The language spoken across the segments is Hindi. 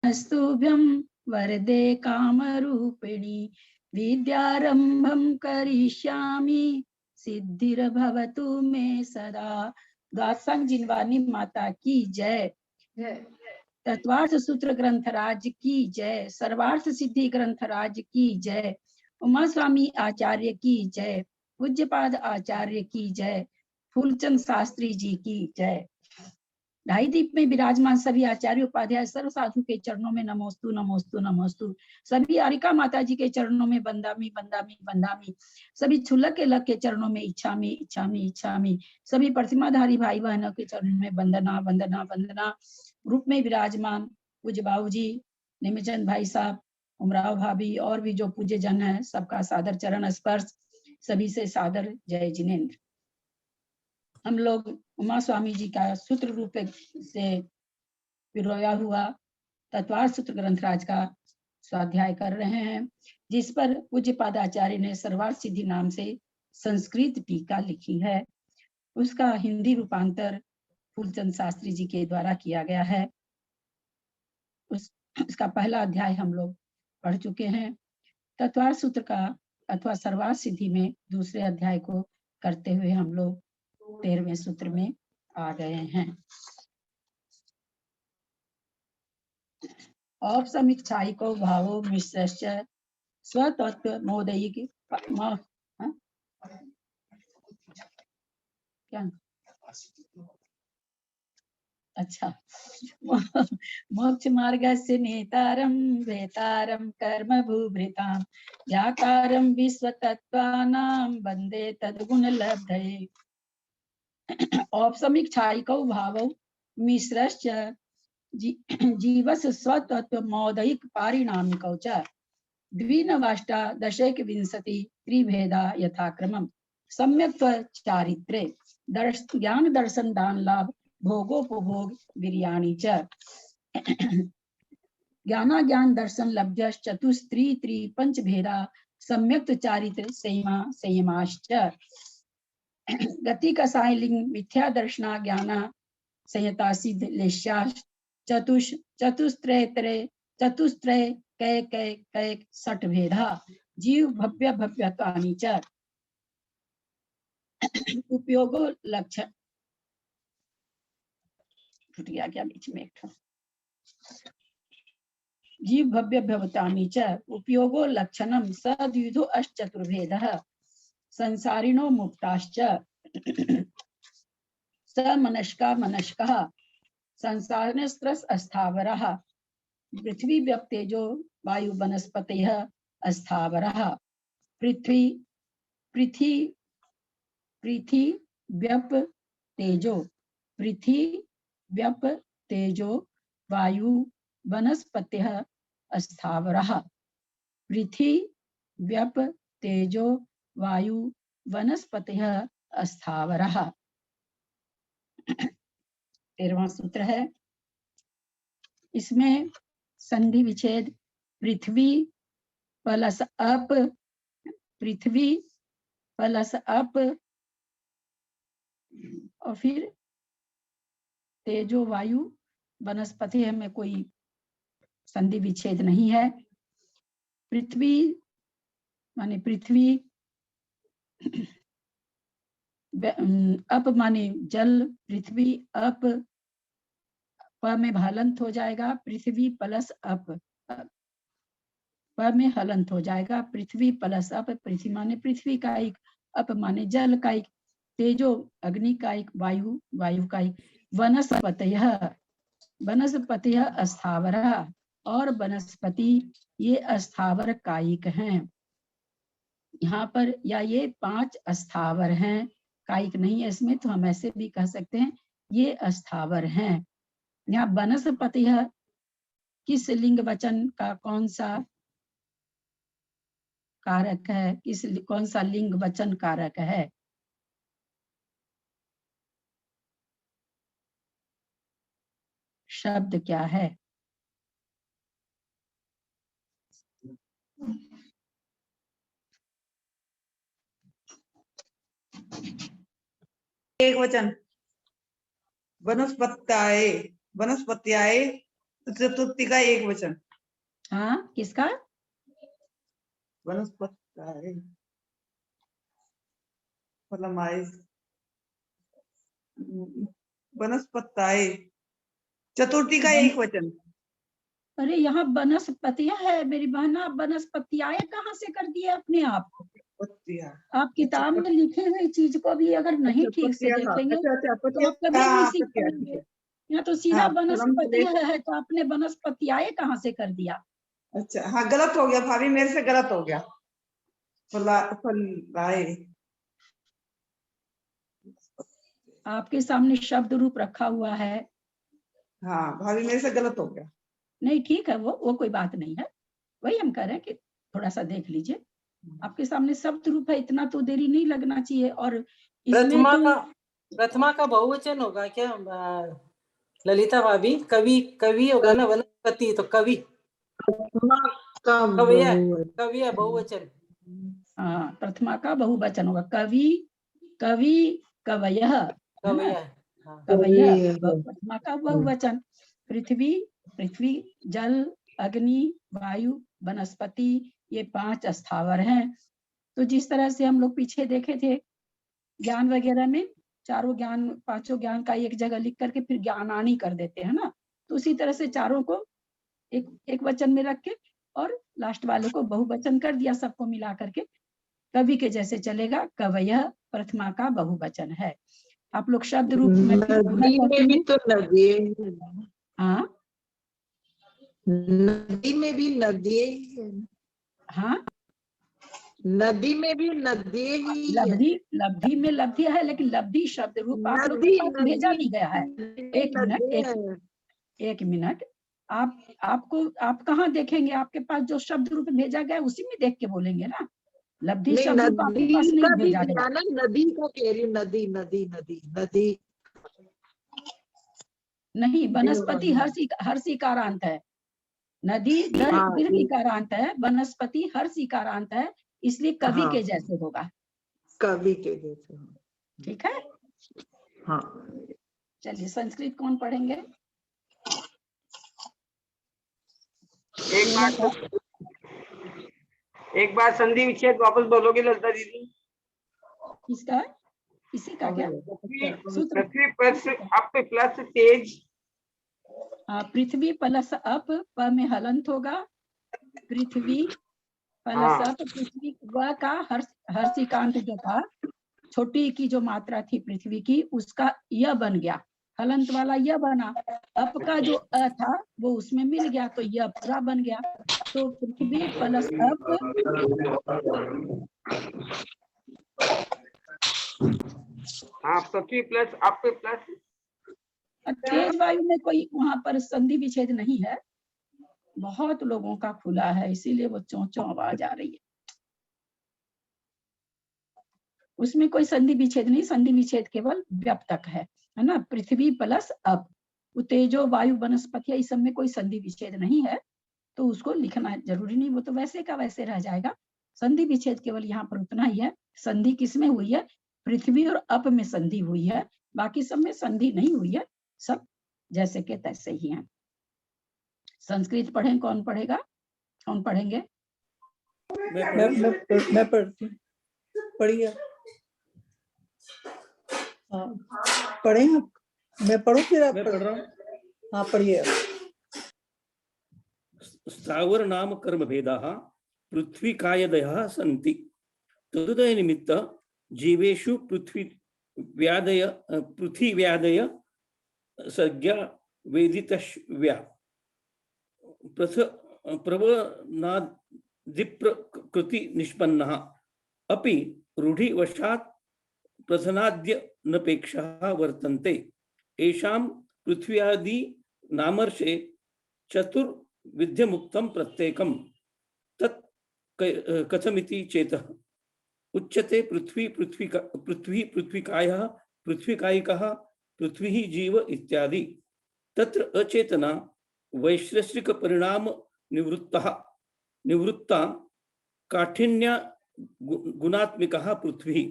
स्तुभ्यं वरदे कामरूपिणी विद्यारंभं करिष्यामि सिद्धिर्भवतु मे सदा। द्वादशांग जिनवानी माता की जय। तत्वार्थ सूत्र ग्रंथराज की जय। सर्वार्थ सिद्धि ग्रंथराज की जय। उमा स्वामी आचार्य की जय। पूज्यपाद आचार्य की जय। फूलचंद शास्त्री जी की जय। ढाई दीप में विराजमान सभी आचार्य उपाध्याय सर्व साधु के चरणों में नमोस्तु नमोस्तु नमोस्तु। सभी आरिका माता जी के चरणों में बंदामी बंदामी बंदामी। सभी छुलक के लग के चरणों में इच्छामी इच्छामी इच्छामी। सभी प्रतिमाधारी भाई बहनों के चरणों में वंदना वंदना वंदना। ग्रुप में विराजमान पूज्य बाबू जी, निमिचंद भाई साहब, उमराव भाभी और भी जो पूज्य जन है, सबका सादर चरण स्पर्श। सभी से सादर जय जिनेन्द्र। हम लोग उमा स्वामी जी का सूत्र रूप से पिरोया हुआ तत्वार्थ सूत्र ग्रंथराज का स्वाध्याय कर रहे हैं, जिस पर पूज्य पादाचार्य ने सर्वार्थ सिद्धि नाम से संस्कृत टीका लिखी है। उसका हिंदी रूपांतर फूलचंद शास्त्री जी के द्वारा किया गया है। उसका पहला अध्याय हम लोग पढ़ चुके हैं। तत्वार्थ सूत्र का अथवा सर्वार्थ सिद्धि में दूसरे अध्याय को करते हुए हम लोग 13वें सूत्र में आ गए हैं। औपसमीक्षाइको भावो मिश्रश्च स्वतत्व मोदयिक क्या अच्छा मोक्ष मार्गस्य नेतारं वेतारं कर्म भूभृतां व्याकारं विश्वतत्त्वानां वन्दे तद्गुणलब्धये। औपसमीक्षाइको भावो मिश्रश्च जीवस्य स्वतत्व मौदयिक पारिणामिकौ च द्विनवाष्टादशैक विंशति त्रिभेदा यथाक्रमम् सम्यक्त्व चारित्रे ज्ञान दर्शन दान लाभ भोगोपभोग वीर्याणि च ज्ञान दर्शन लब्धश्च चतुस्त्री त्रि पंच भेदा सम्यक्त्व चारित्र संयमा संयमाश्च गति कसाय लिंग मिथ्या दर्शना ज्ञाना संयता सिद्ध लेश्या चतुस्त्रय कै कै कै सठ भेदा जीव भव्य भव्यत्वानि च उपयोगो लक्षण छूट गया क्या बीच में एक जीव भव्य भवतानि च उपयोगो लक्षणम सद्विधो अष्टचतुर्भेदः संसारिणो मुक्ताश्च समनस्का मनस्कः संसारस्त्रस अस्थावरः पृथ्वी व्यक्तेजो वायु वनस्पतयः अस्थावरः पृथ्वी पृथ्वी पृथ्वी व्यप तेजो पृथ्वी व्यप तेजो वायु वनस्पतयः अस्थावरः पृथ्वी व्यप तेजो वायु वनस्पतयः अस्थावरः। 13वां सूत्र है। इसमें संधि विच्छेद पृथ्वी प्लस अप, पृथ्वी प्लस अप और फिर तेजो वायु वनस्पति में कोई संधि विच्छेद नहीं है। पृथ्वी माने पृथ्वी, अप माने जल, पृथ्वी अप प में हलंत हो जाएगा, पृथ्वी प्लस अप प में हलंत हो जाएगा, पृथ्वी प्लस अप। पृथ्वी माने पृथ्वी का एक, अप माने जल का एक, तेजो अग्नि का एक, वायु वायु का एक, वनस्पतयः वनस्पतयः अस्थावरः और वनस्पति ये अस्थावर कायिक हैं। यहाँ पर या ये 5 अस्थावर हैं, कायिक नहीं है इसमें, तो हम ऐसे भी कह सकते हैं ये अस्थावर हैं। यहाँ वनस्पतयः किस लिंग वचन का कौन सा कारक है, किस कौन सा लिंग वचन कारक है? शब्द क्या है? एक वचन वनस्पत्याय, वनस्पत्याय तो चतुर्थी का एक वचन। हाँ, किसका? वनस्पत्ताय, फलमाय, वनस्पत्ताय, चतुर्थी का एक वचन। अरे यहाँ वनस्पतियां है मेरी बहन, आप वनस्पतियाए कहाँ से कर दिए अपने आप को? पत्तियां। आप किताब में लिखे हुए चीज को भी अगर नहीं ठीक से पत्तियां, देखेंगे अच्छा तो आप कभी नहीं सीख पत्तियां, ठीक पाएंगे। है। यहाँ तो सीधा हाँ, वनस्पति है तो आपने वनस्पतियाए कहाँ से कर दिया? अच्छा, हाँ गलत हो गया भाभी, मेरे से गलत हो गया। फलाए। आपके सामने शब्द रूप रखा हुआ है। हाँ भाभी, मेरे से गलत हो गया। नहीं ठीक है, वो कोई बात नहीं है। वही हम कह रहे हैं कि थोड़ा सा देख लीजिए, आपके सामने शब्द रूप है, इतना तो देरी नहीं लगना चाहिए। और इसमें प्रथमा का बहुवचन होगा क्या ललिता भाभी? कवि, कवि होगा ना, वनस्पति तो कवि, कवि है बहुवचन। हाँ, प्रथमा का बहुवचन होगा, कवि, कवि, कवयः, कवयः प्रथमा का बहुवचन। पृथ्वी, पृथ्वी, जल, अग्नि, वायु, वनस्पति, ये 5 स्थावर हैं। तो जिस तरह से हम लोग पीछे देखे थे ज्ञान वगैरह में, चारों ज्ञान, पांचों ज्ञान का एक जगह लिख करके फिर ज्ञानानी कर देते हैं ना, तो उसी तरह से चारों को एक वचन में रख के और लास्ट वाले को बहुवचन कर दिया, सबको मिला करके कवि के जैसे चलेगा। कवयः प्रथमा का बहुवचन है। आप लोग शब्द रूप में नदी में भी तो नदी, हाँ नदी में भी नदी, हाँ, नदी में भी नदी ही है। लब्धि, लब्धि में लब्धि है, लेकिन लब्धि शब्द रूप आप लोग के पास भेजा नहीं गया है। एक मिनट, आप कहाँ देखेंगे? आपके पास जो शब्द रूप भेजा गया उसी में देख के बोलेंगे ना। लब्धि शब्द रूप आपके पास नहीं भेजा गया। नदी को कह रही, नदी नदी नदी नदी नहीं, वनस्पति हर सीकारांत है। नदी दीर्घ इकारांत है, वनस्पति हर सीकारांत है, इसलिए कवि के जैसे होगा। कवि के जैसे, ठीक है। हाँ, चलिए संस्कृत कौन पढ़ेंगे? एक बार संधि विच्छेद वापस बोलोगे ललिता दीदी? किसका? इसी का क्या? पृथ्वी प्लस अप प्लस तेज। पृथ्वी प्लस अप, प में हलंत होगा, पृथ्वी प्लस अप, पृथ्वी व का हर्षिकांत जो था, छोटी की जो मात्रा थी पृथ्वी की, उसका य बन गया, हलंत वाला य बना। अप का जो अ था वो उसमें मिल गया तो य पूरा बन गया। तो पृथ्वी प्लस अप, पृथ्वी प्लस अप प्लस तेज वायु में कोई वहां पर संधि विच्छेद नहीं है, बहुत लोगों का खुला है, इसीलिए वो चों चों आवाज आ रही है। उसमें कोई संधि विच्छेद नहीं, संधि विच्छेद केवल व्याप्तक है ना। पृथ्वी प्लस अप, तेजो वायु वनस्पति, इस सब में कोई संधि विच्छेद नहीं है, तो उसको लिखना जरूरी नहीं, वो तो वैसे का वैसे रह जाएगा। संधि विच्छेद केवल यहाँ पर उतना ही है। संधि किसमें हुई है? पृथ्वी और अप में संधि हुई है, बाकी सब में संधि नहीं हुई है, सब जैसे के तैसे ही हैं। संस्कृत पढ़ें, कौन पढ़ेगा? कौन पढ़ेंगे? मैं पढ़ती हूँ, पढ़िए। हाँ पढ़े आप, मैं पढ़ूं फिर आप? मैं पढ़ रहा हूँ। हाँ पढ़िए। स्थावर नाम कर्म भेदाः पृथ्वी कायदयः सन्ति, तदुदय निमित्त जीवेषु पृथ्वी व्यादय संज्ञा वेदितव्या प्रवनादिप्रकृति निष्पन्नः अपि रूढ़िवशात् प्रथनाद्य नपेक्षः वर्तन्ते। एषां पृथ्व्यादि नामर्षे चतुर्विध्यमुक्तं प्रत्येकं तत् कथमिति चेतः उच्यते पृथ्वी पृथ्वीकायः पृथ्वीकायिकः पृथ्वी जीव इत्यादि। तत्र अचेतना वैश्लेषिक परिणाम निवृत्ता काठिन्य गुणात्मिकः पृथ्वी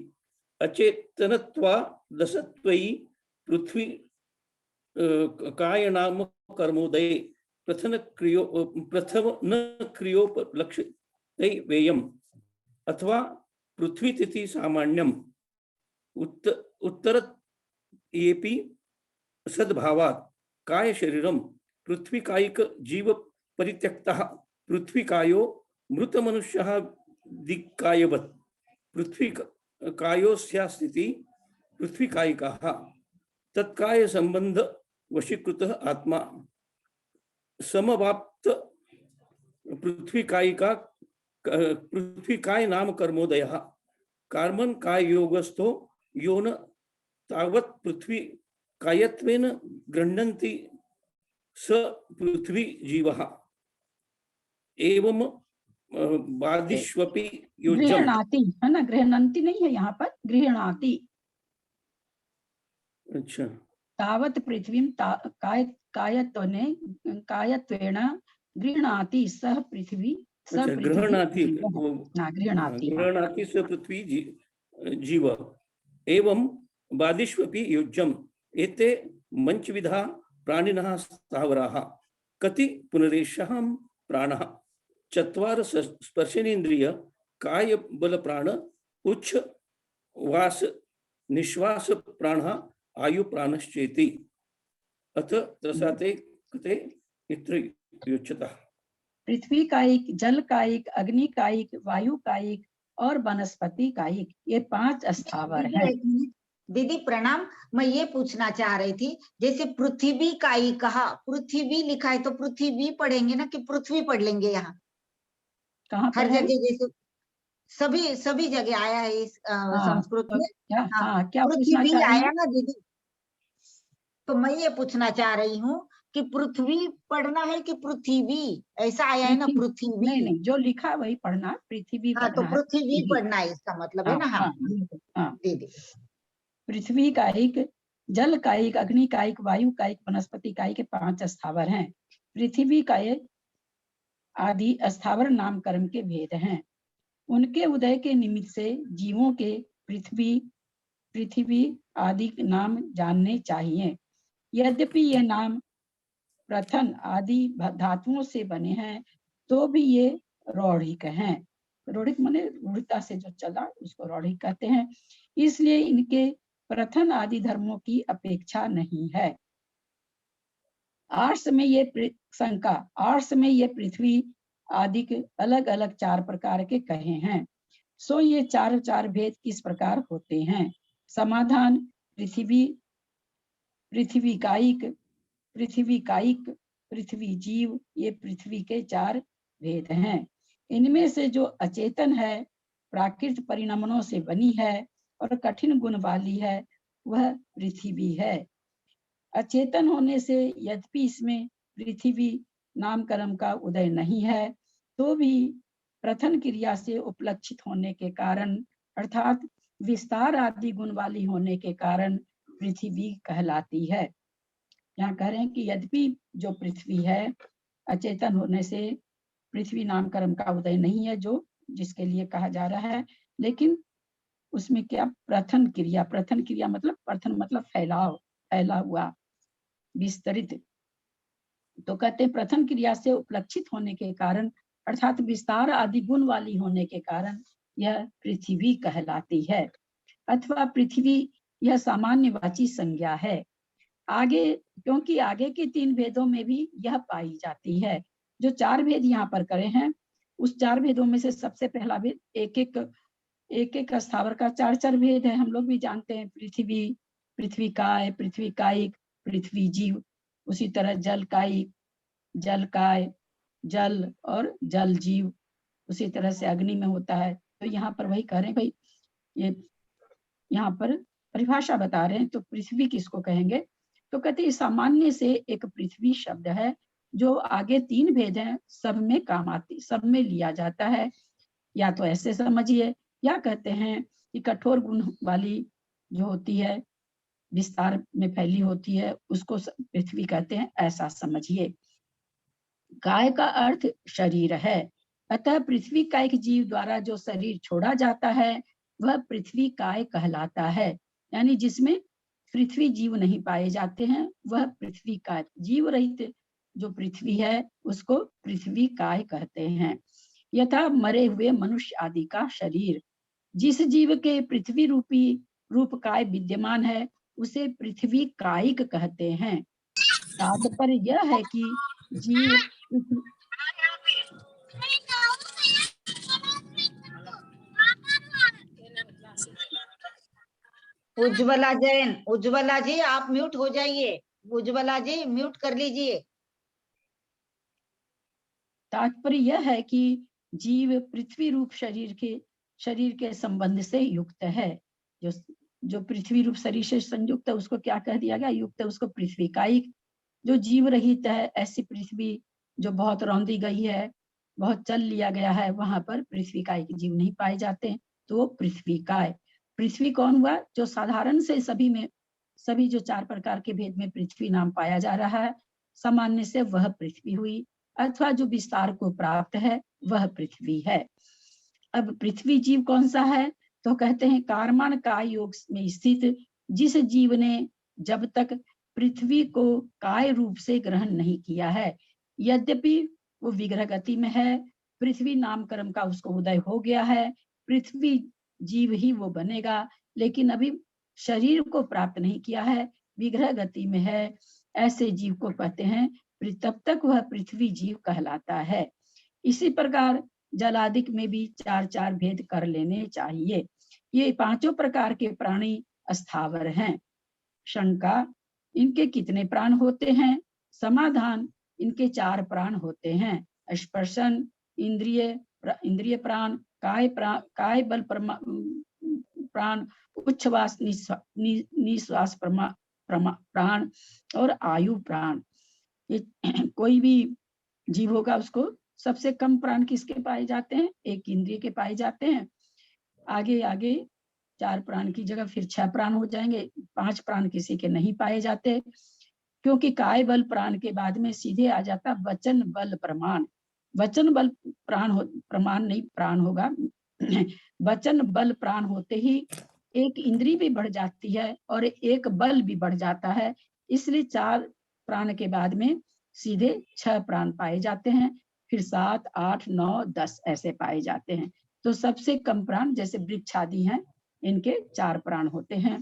अचेतनत्वा दशत्वयी पृथ्वी कायनाम कर्मोदये प्रथम न क्रियोपलक्ष्य वेयम अथवा पृथ्वी तिथि सामान्यम उत्तर येपि सद्भावात् काय शरीरम पृथ्वी कायिक जीव परित्यक्तः पृथ्वी कायो मृत मनुष्यः दिक्कायवत् पृथ्वी कायोस्या स्थिति पृथ्वी कायिकः तत्काय संबंध वशीकृतः आत्मा समवाप्त पृथ्वी कायिका पृथ्वी काय नाम कर्मोदयः कार्मन काय योगस्थो योन तावत् पृथ्वी कायत्वेन गृह्णन्ति स पृथ्वी जीवः एवं बादिष्वपि योज्यम्। गृह्णाति है ना, गृह्णन्ति नहीं है यहाँ पर, गृह्णाति। अच्छा, तावत् पृथ्वीं कायत्वेन गृह्णाति सह पृथ्वी अच्छा, गृह्णाति गृह्णाति स पृथ्वी जीव एवं बादिष्वपि योज्यम् एते मंचविधा प्राणिनः स्थावराः कति पुनरेषां प्राणः चत्वार स्पर्शनेन्द्रिय काय बल प्राण उच्च वास निश्वास प्राणः आयु प्राणश्चेति अथ त्रसाते कते इत्र युच्यतः। पृथ्वी कायिक, जल कायिक, अग्नि कायिक, वायु कायिक और वनस्पति कायिक, ये 5 स्थावर हैं। दीदी प्रणाम, मैं ये पूछना चाह रही थी, जैसे पृथ्वी कायिक कहा, पृथ्वी लिखा है तो पृथ्वी पढ़ेंगे ना कि पृथ्वी पढ़ लेंगे? यहाँ कहाँ हर पर है? जगह जैसे सभी जगह आया है इस संस्कृत में। क्या पृथ्वी पूछना चाह रही आया हैं? ना दीदी, तो मैं ये पूछना चाह रही हूँ कि पृथ्वी पढ़ना है कि पृथ्वी, ऐसा आया है ना पृथ्वी? नहीं, जो लिखा वही पढ़ना, पृथ्वी हाँ, तो पढ़ना है। पृथ्वी पढ़ना है, इसका मतलब है ना? हाँ दीदी। पृथ्वी कायिक, जल कायिक, अग्नि कायिक, वायु कायिक, वनस्पति कायिक के 5 स्थावर हैं। पृथ्वी कायिक आदि स्थावर नाम कर्म के भेद हैं। उनके उदय के निमित्त से जीवों के पृथ्वी आदि नाम जानने चाहिए। यद्यपि यह नाम प्रथन आदि धातुओं से बने हैं तो भी ये रौढ़िक हैं। रौढ़िक माने रूढ़ता से जो चला उसको रौढ़िक कहते हैं। इसलिए इनके प्रथन आदि धर्मों की अपेक्षा नहीं है। आर्ष में ये पृथ्वी आदि के अलग अलग 4 प्रकार के कहे हैं। सो ये चार भेद किस प्रकार होते हैं? समाधान, पृथ्वी कायिक, पृथ्वी जीव, ये पृथ्वी के 4 भेद हैं। इनमें से जो अचेतन है, प्राकृत परिणामों से बनी है और कठिन गुण वाली है, वह पृथ्वी है। अचेतन होने से यद्यपि इसमें पृथ्वी नाम कर्म का उदय नहीं है तो भी प्रथन क्रिया से उपलक्षित होने के कारण अर्थात विस्तार आदि गुण वाली होने के कारण पृथ्वी कहलाती है। यहाँ कह रहे हैं कि यद्यपि जो पृथ्वी है अचेतन होने से पृथ्वी नाम कर्म का उदय नहीं है, जो जिसके लिए कहा जा रहा है, लेकिन उसमें क्या प्रथन क्रिया मतलब प्रथन मतलब फैला हुआ, विस्तरित। तो कहते हैं प्रथम क्रिया से उपलक्षित होने के कारण अर्थात विस्तार आदि गुण वाली होने के कारण यह पृथ्वी कहलाती है। अथवा पृथ्वी यह सामान्यवाची संज्ञा है। आगे क्योंकि आगे के 3 भेदों में भी यह पाई जाती है। जो 4 भेद यहाँ पर करे हैं उस 4 भेदों में से सबसे पहला भेद एक स्थावर का 4 भेद है। हम लोग भी जानते हैं, पृथ्वी काय, पृथ्वी कायिक, पृथ्वी जीव। उसी तरह जल कायिक, जल काय, जल और जल जीव। उसी तरह से अग्नि में होता है। तो यहाँ पर वही कह रहे हैं भाई, ये यहाँ पर परिभाषा बता रहे हैं। तो पृथ्वी किसको कहेंगे? तो कहते हैं सामान्य से एक पृथ्वी शब्द है जो आगे 3 भेद हैं, सब में काम आती, सब में लिया जाता है। या तो ऐसे समझिए, या कहते हैं कि कठोर गुण वाली जो होती है, विस्तार में फैली होती है, उसको पृथ्वी कहते हैं, ऐसा समझिए। काय का अर्थ शरीर है। अतः पृथ्वी कायिक जीव द्वारा जो शरीर छोड़ा जाता है वह पृथ्वी काय कहलाता है। यानी जिसमें पृथ्वी जीव नहीं पाए जाते हैं वह पृथ्वी काय। जीव रहित जो पृथ्वी है उसको पृथ्वी काय कहते हैं। यथा मरे हुए मनुष्य आदि का शरीर, जिस जीव के पृथ्वी रूपी रूप काय विद्यमान है उसे पृथ्वी कायिक कहते हैं। तात्पर्य यह है कि जीव उज्ज्वला जैन, उज्ज्वला जी आप म्यूट हो जाइए, उज्ज्वला जी म्यूट कर लीजिए। तात्पर्य यह है कि जीव पृथ्वी रूप शरीर के संबंध से युक्त है। जो जो पृथ्वी रूप शरीर से संयुक्त है उसको क्या कह दिया गया, युक्त है, उसको पृथ्वी कायिक। जो जीव रहित है, ऐसी पृथ्वी जो बहुत रौंदी गई है, बहुत चल लिया गया है, वहां पर पृथ्वी कायिक जीव नहीं पाए जाते, तो वो पृथ्वी काय। पृथ्वी कौन हुआ, जो साधारण से सभी जो 4 प्रकार के भेद में पृथ्वी नाम पाया जा रहा है, सामान्य से वह पृथ्वी हुई, अथवा जो विस्तार को प्राप्त है वह पृथ्वी है। अब पृथ्वी जीव कौन सा है, तो कहते हैं कारमान काय योग में स्थित जिस जीव ने जब तक पृथ्वी को काय रूप से ग्रहण नहीं किया है, यद्यपि वो विग्रह गति में है, पृथ्वी नामकरण का उसको उदय हो गया है, पृथ्वी जीव ही वो बनेगा, लेकिन अभी शरीर को प्राप्त नहीं किया है, विग्रह गति में है, ऐसे जीव को कहते हैं, तब तक वह पृथ्वी जीव कहलाता है। इसी प्रकार जलादिक में भी 4 भेद कर लेने चाहिए। ये 5 प्रकार के प्राणी अस्थावर हैं। शंका, इनके कितने प्राण होते हैं? समाधान, इनके 4 प्राण होते हैं। स्पर्शन इंद्रिय प्राण, काय बल प्राण, उच्छ्वास निश्वास प्राण और आयु प्राण। कोई भी जीव होगा उसको सबसे कम प्राण किसके पाए जाते हैं? 1 इंद्रिय के पाए जाते हैं। आगे आगे 4 प्राण की जगह फिर 6 प्राण हो जाएंगे, 5 प्राण किसी के नहीं पाए जाते, क्योंकि काय बल प्राण के बाद में सीधे आ जाता वचन बल प्रमाण। वचन बल प्रमाण नहीं, प्राण होगा। वचन बल प्राण होते ही 1 इंद्री भी बढ़ जाती है और 1 बल भी बढ़ जाता है, इसलिए 4 प्राण के बाद में सीधे 6 प्राण पाए जाते हैं, फिर 7, 8, 9, 10 ऐसे पाए जाते हैं। तो सबसे कम प्राण जैसे वृक्ष आदि हैं, इनके 4 प्राण होते हैं।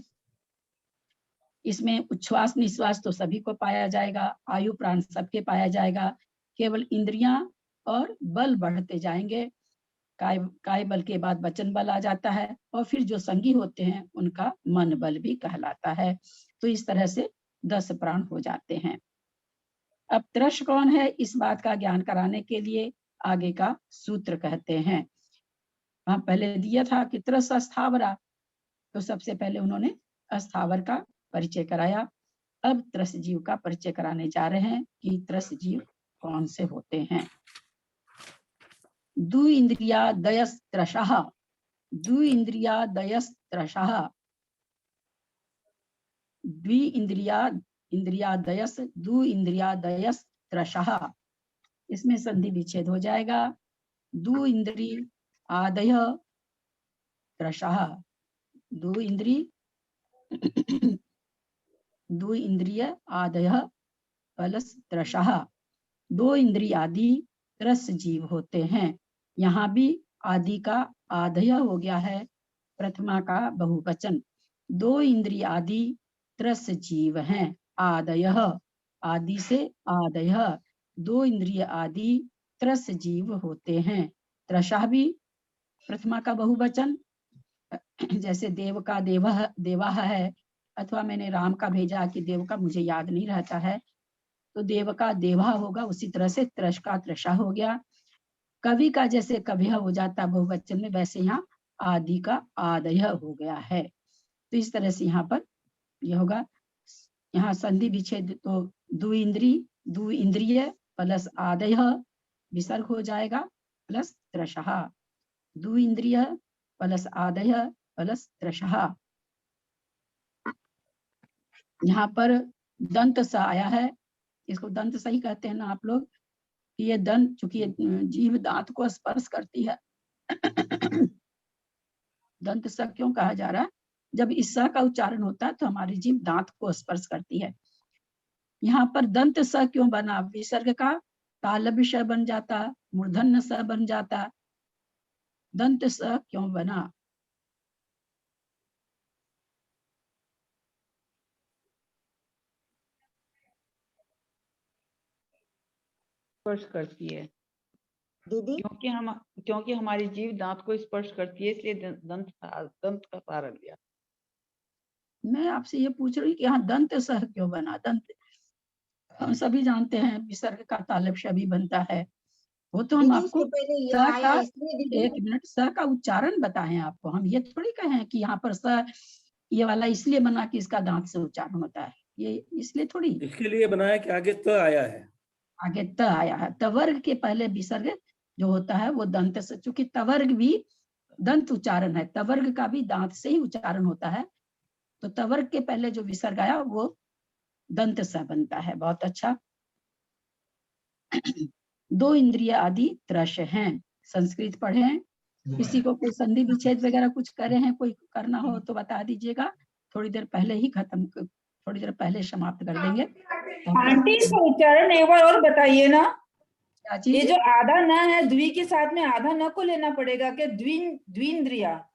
इसमें उच्छ्वास निश्वास तो सभी को पाया जाएगा, आयु प्राण सबके पाया जाएगा, केवल इंद्रियां और बल बढ़ते जाएंगे। काय बल के बाद वचन बल आ जाता है, और फिर जो संगी होते हैं उनका मन बल भी कहलाता है। तो इस तरह से 10 प्राण हो जाते हैं। अब त्रश कौन है, इस बात का ज्ञान कराने के लिए आगे का सूत्र कहते हैं। वहां पहले दिया था कि त्रस अस्थावरा, तो सबसे पहले उन्होंने अस्थावर का परिचय कराया। अब त्रस जीव का परिचय कराने जा रहे हैं कि त्रस जीव कौन से होते हैं। दु इंद्रियादयस् त्रषः, दु इंद्रियादयस् त्रषः, द्वि इंद्रियादयस्, दु इंद्रियादयस् त्रषः। इसमें संधि विच्छेद हो जाएगा। दु इंद्री आदय त्रषः, दु इंद्रिय आदय प्लस त्रषः, 2 इंद्रिय आदि त्रस जीव होते हैं। यहाँ भी आदि का आदय हो गया है, प्रथमा का बहुवचन। 2 इंद्रिय आदि त्रस जीव हैं। आदय, आदि से आदय, 2 इंद्रिय आदि त्रस जीव होते हैं। त्रषः भी प्रथमा का बहुवचन, जैसे देव का देवः है, अथवा मैंने राम का भेजा कि देव का मुझे याद नहीं रहता है, तो देव का देवा होगा। उसी तरह से त्रश का त्रषा हो गया। कवि का जैसे कविह हो जाता बहुवचन में, वैसे यहाँ आदि का आदय हो गया है। तो इस तरह से यहाँ पर यह होगा। यहाँ संधि विच्छेद तो दु इंद्रिय प्लस आदय विसर्ग हो जाएगा प्लस त्रषः, दु इंद्रिय प्लस आदय प्लस त्रषः। यहाँ पर दंत सा आया है, इसको दंत सही कहते हैं ना आप लोग। ये दंत, चूंकि जीव दांत को स्पर्श करती है, दंत सा क्यों कहा जा रहा है? जब इस सा का उच्चारण होता है तो हमारी जीव दांत को स्पर्श करती है। यहाँ पर दंत स क्यों बना? विसर्ग का तालव्य श बन जाता, मूर्धन्य स बन जाता, दंत स क्यों बना? स्पर्श करती है, दीदी क्योंकि हमारी जीभ दांत को स्पर्श करती है, इसलिए दंत का सहारा लिया। मैं आपसे ये पूछ रही हूँ कि यहाँ दंत सह क्यों बना? दंत हम सभी जानते हैं विसर्ग का तालव्य श भी बनता है। वो तो हम दीदी आपको इससे पहले ये स आया का इसलिए दीदी। 1 मिनट स का उच्चारण बताएं आपको। हम ये थोड़ी कहें कि यहाँ पर स ये वाला इसलिए बना कि इसका दांत से उच्चारण होता है, ये इसलिए थोड़ी। इसके लिए बनाया कि आगे त आया है। आगे त आया है, तवर्ग के पहले विसर्ग जो होता है वो दंत से, चूंकि तवर्ग भी दंत उच्चारण है, तवर्ग का भी दांत से ही उच्चारण होता है, तो तवर्ग के पहले जो विसर्ग आया वो दंत स बनता है। बहुत अच्छा। 2 इंद्रिय आदि त्रश हैं। संस्कृत पढ़े हैं? किसी को कोई संधि विच्छेद वगैरह कुछ करे हैं, कोई करना हो तो बता दीजिएगा, थोड़ी देर पहले ही थोड़ी देर पहले समाप्त कर देंगे। आंटी इसका उच्चारण एक बार और बताइए ना। क्या चीज? ये जो आधा न है, द्वि के साथ में आधा न को लेना पड़ेगा क्या? द्विंद्रिया,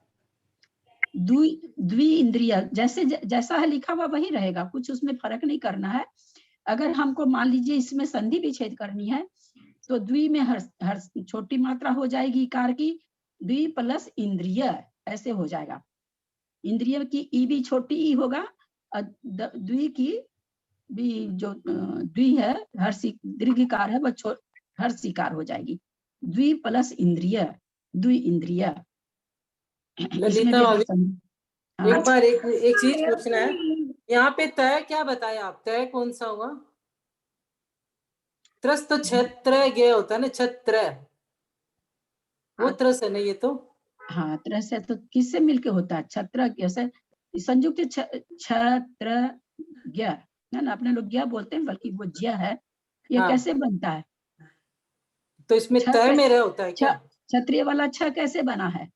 द्वि इंद्रिय जैसा है लिखा हुआ वही रहेगा, कुछ उसमें फर्क नहीं करना है। अगर हमको मान लीजिए इसमें संधि विच्छेद करनी है तो द्वि में हर छोटी मात्रा हो जाएगी इकार की, द्वि प्लस इंद्रिय ऐसे हो जाएगा। इंद्रिय की ई भी छोटी ई होगा, द्वि की भी जो द्वि है दीर्घकार है वह हर्षिकार हो जाएगी। द्वि प्लस इंद्रिय, द्वि इंद्रिय। ललिता भाभी, एक बार एक चीज पूछना है, यहाँ पे तय क्या बताया आप? तय कौन सा हुआ? त्रस्त तो छत्र गे होता है ना, छत्र, वो त्रस है ना ये तो? हाँ, त्रस है तो किससे मिलके होता है? छत्र कैसे संयुक्त छत्र ज्ञ है ना, अपने लोग ज्ञ बोलते हैं बल्कि वो ज्ञ है। ये हाँ। कैसे बनता है? तो इसमें तय मेरा होता है क्या? क्षत्रिय वाला छ कैसे बना है?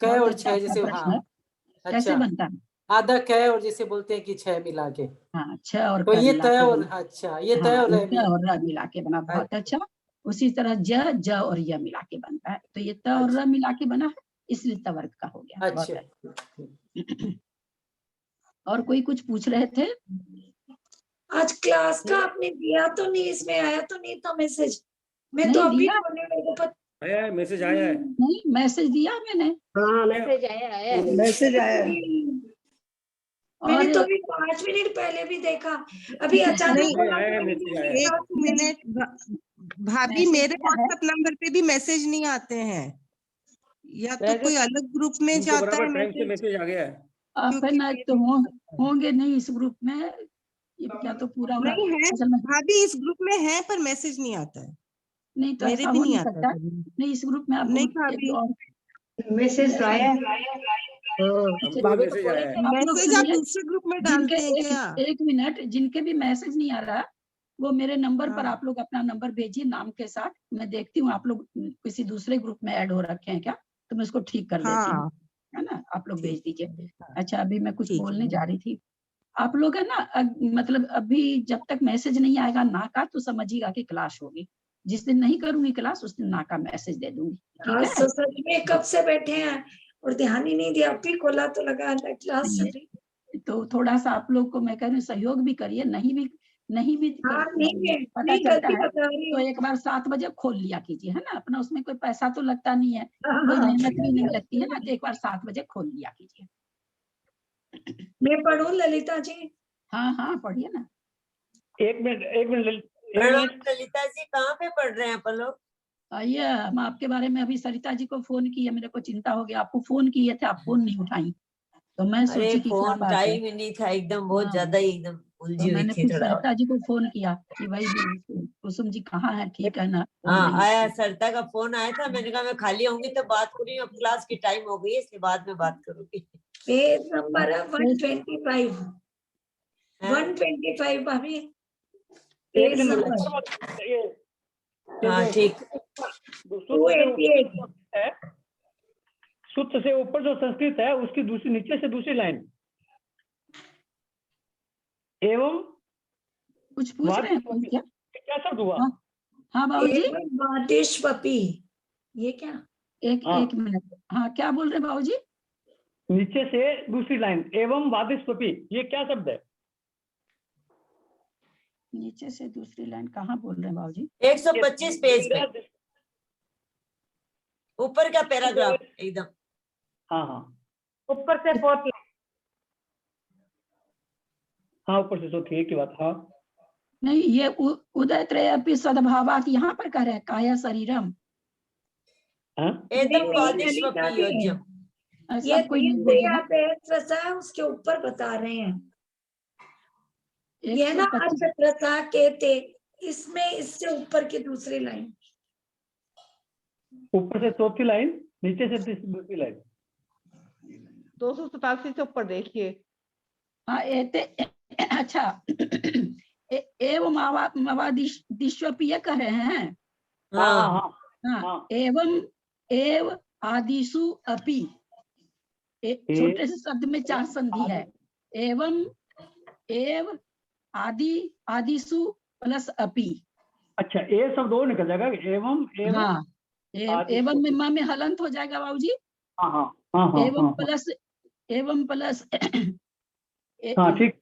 कै और अच्छा छह जैसे, प्रश्न है। हाँ कैसे अच्छा, बनता है? आधा कै और जैसे बोलते हैं कि छह मिला के, हाँ, छ और तो क ये मिला तय के और बना। अच्छा, ये हाँ, तय और ये त और र मिला के बना। बहुत अच्छा। उसी तरह ज और य मिला के बनता है, तो ये त और र मिला के बना है, इसलिए तवर्ग का हो गया। बहुत अच्छा। और कोई कुछ पूछ रहे थे? आज क्लास का आपने दिया तो नहीं, इसमें आया तो नहीं था मैसेज? मैं तो नहीं अभी दिया। मेरे को पता आया है, मैसेज आया है। नहीं, मैसेज दिया मैंने। हाँ, मैसेज आया है। मैसेज आया है। मैंने तो अभी 5 मिनट पहले भी देखा, अभी अचानक एक मिनट भाभी, मेरे व्हाट्सएप नंबर पे भी मैसेज नहीं आते हैं, या तो कोई अलग ग्रुप में जाता है मैसेज आ गया है। आप है ना, तो होंगे नहीं इस ग्रुप में, ये क्या तो पूरा नहीं है भाभी, इस ग्रुप में है पर मैसेज नहीं आता है। नहीं तो मेरे ऐसा भी हो नहीं नहीं आता सकता। नहीं, इस ग्रुप में आपको नहीं भाभी, मैसेज आया है। मैसेज आया है। मैसेज आप दूसरे ग्रुप में डालते हैं क्या? एक मिनट, जिनके भी मैसेज नहीं आ रहा वो मेरे नंबर पर आप लोग अपना नंबर भेजिए नाम के साथ, मैं देखती हूँ आप लोग किसी दूसरे ग्रुप में ऐड हो रखे हैं क्या, तो मैं उसको ठीक कर देती हूँ, है ना। आप लोग भेज दीजिए। अच्छा, अभी मैं कुछ बोलने जा रही थी। आप लोग है ना, मतलब अभी जब तक मैसेज नहीं आएगा ना का, तो समझिएगा कि क्लास होगी। जिस दिन नहीं करूंगी क्लास उस दिन ना का मैसेज दे दूंगी, ठीक है? तो सच में कब से बैठे हैं और ध्यान ही नहीं दिया, अभी खोला तो लगा क्लास चल रही। तो थोड़ा सा आप लोग को मैं कह रही हूँ सहयोग भी करिए, नहीं भी पता चलता है तो एक बार 7 बजे खोल लिया कीजिए, है ना। अपना उसमें कोई पैसा तो लगता नहीं है, कोई मेहनत भी नहीं लगती है ना, तो एक बार 7 बजे खोल लिया कीजिए। मैं पढ़ूं ललिता जी? हाँ हाँ, पढ़िए ना। एक मिनट ललिता जी कहाँ पे पढ़ रहे हैं अपन लोग? आइए, हम आपके बारे में अभी सरिता जी को फोन किए, मेरे को चिंता हो गया, आपको फोन किए थे, आप फोन नहीं उठाई, तो मैं सोची कि क्या बात है। टाइम ही नहीं था, एकदम बहुत ज्यादा ही एकदम उलझी हुई मैंने थी फिर थोड़ा। सरिता जी को फोन किया कि भाई कुसुम जी कहाँ है, ठीक है ना? हाँ आया, सरिता का फोन आया था, मैंने कहा मैं खाली होंगी तो बात करूंगी, अब क्लास की टाइम हो गई है इसलिए बाद में बात करूंगी। पेज नंबर 125 125 भाभी, पेज नंबर। हाँ ठीक। सूत्र से ऊपर जो संस्कृत है उसकी दूसरी नीचे से दूसरी लाइन, एवं कुछ पूछ रहे हैं कोई क्या? क्या शब्द हुआ? हाँ बाबूजी, एवं वादिष्वपि, ये क्या? एक मिनट। हाँ, क्या बोल रहे हैं बाबूजी? नीचे से दूसरी लाइन, एवं वादिष्वपि, ये क्या शब्द है? नीचे से दूसरी लाइन कहाँ बोल रहे हैं बाबूजी? 125 पेज पे ऊपर का पैराग्राफ एकदम। हाँ हाँ ऊपर से फोर्थ लाइन। हाँ, ऊपर से चौथी एक ही बात। हाँ नहीं, ये उदय त्रयपि सद्भावात यहाँ पर कह रहे हैं, काया शरीरम। एकदम वादिष्वपि योज्यम। ये सब कोई नहीं बोलेगा। प्रसा उसके ऊपर बता रहे हैं। ये ना अर्थ प्रसा के ते, इसमें इससे ऊपर की दूसरी लाइन, ऊपर से चौथी लाइन, नीचे से दूसरी लाइन। 287 से ऊपर देखिए। हाँ, अच्छा एवं आवादिष्वपि कह रहे हैं। हाँ हाँ, एवं एव आदिशु अपि, छोटे से शब्द में 4 संधि है। एवं एव आदि आदिशु प्लस अपि। अच्छा, ए शब्द और निकल जाएगा, एवं एवं। हाँ, एवं में माँ में हलंत हो जाएगा बाबूजी। हाँ हाँ हाँ एवं प्लस हाँ, ठीक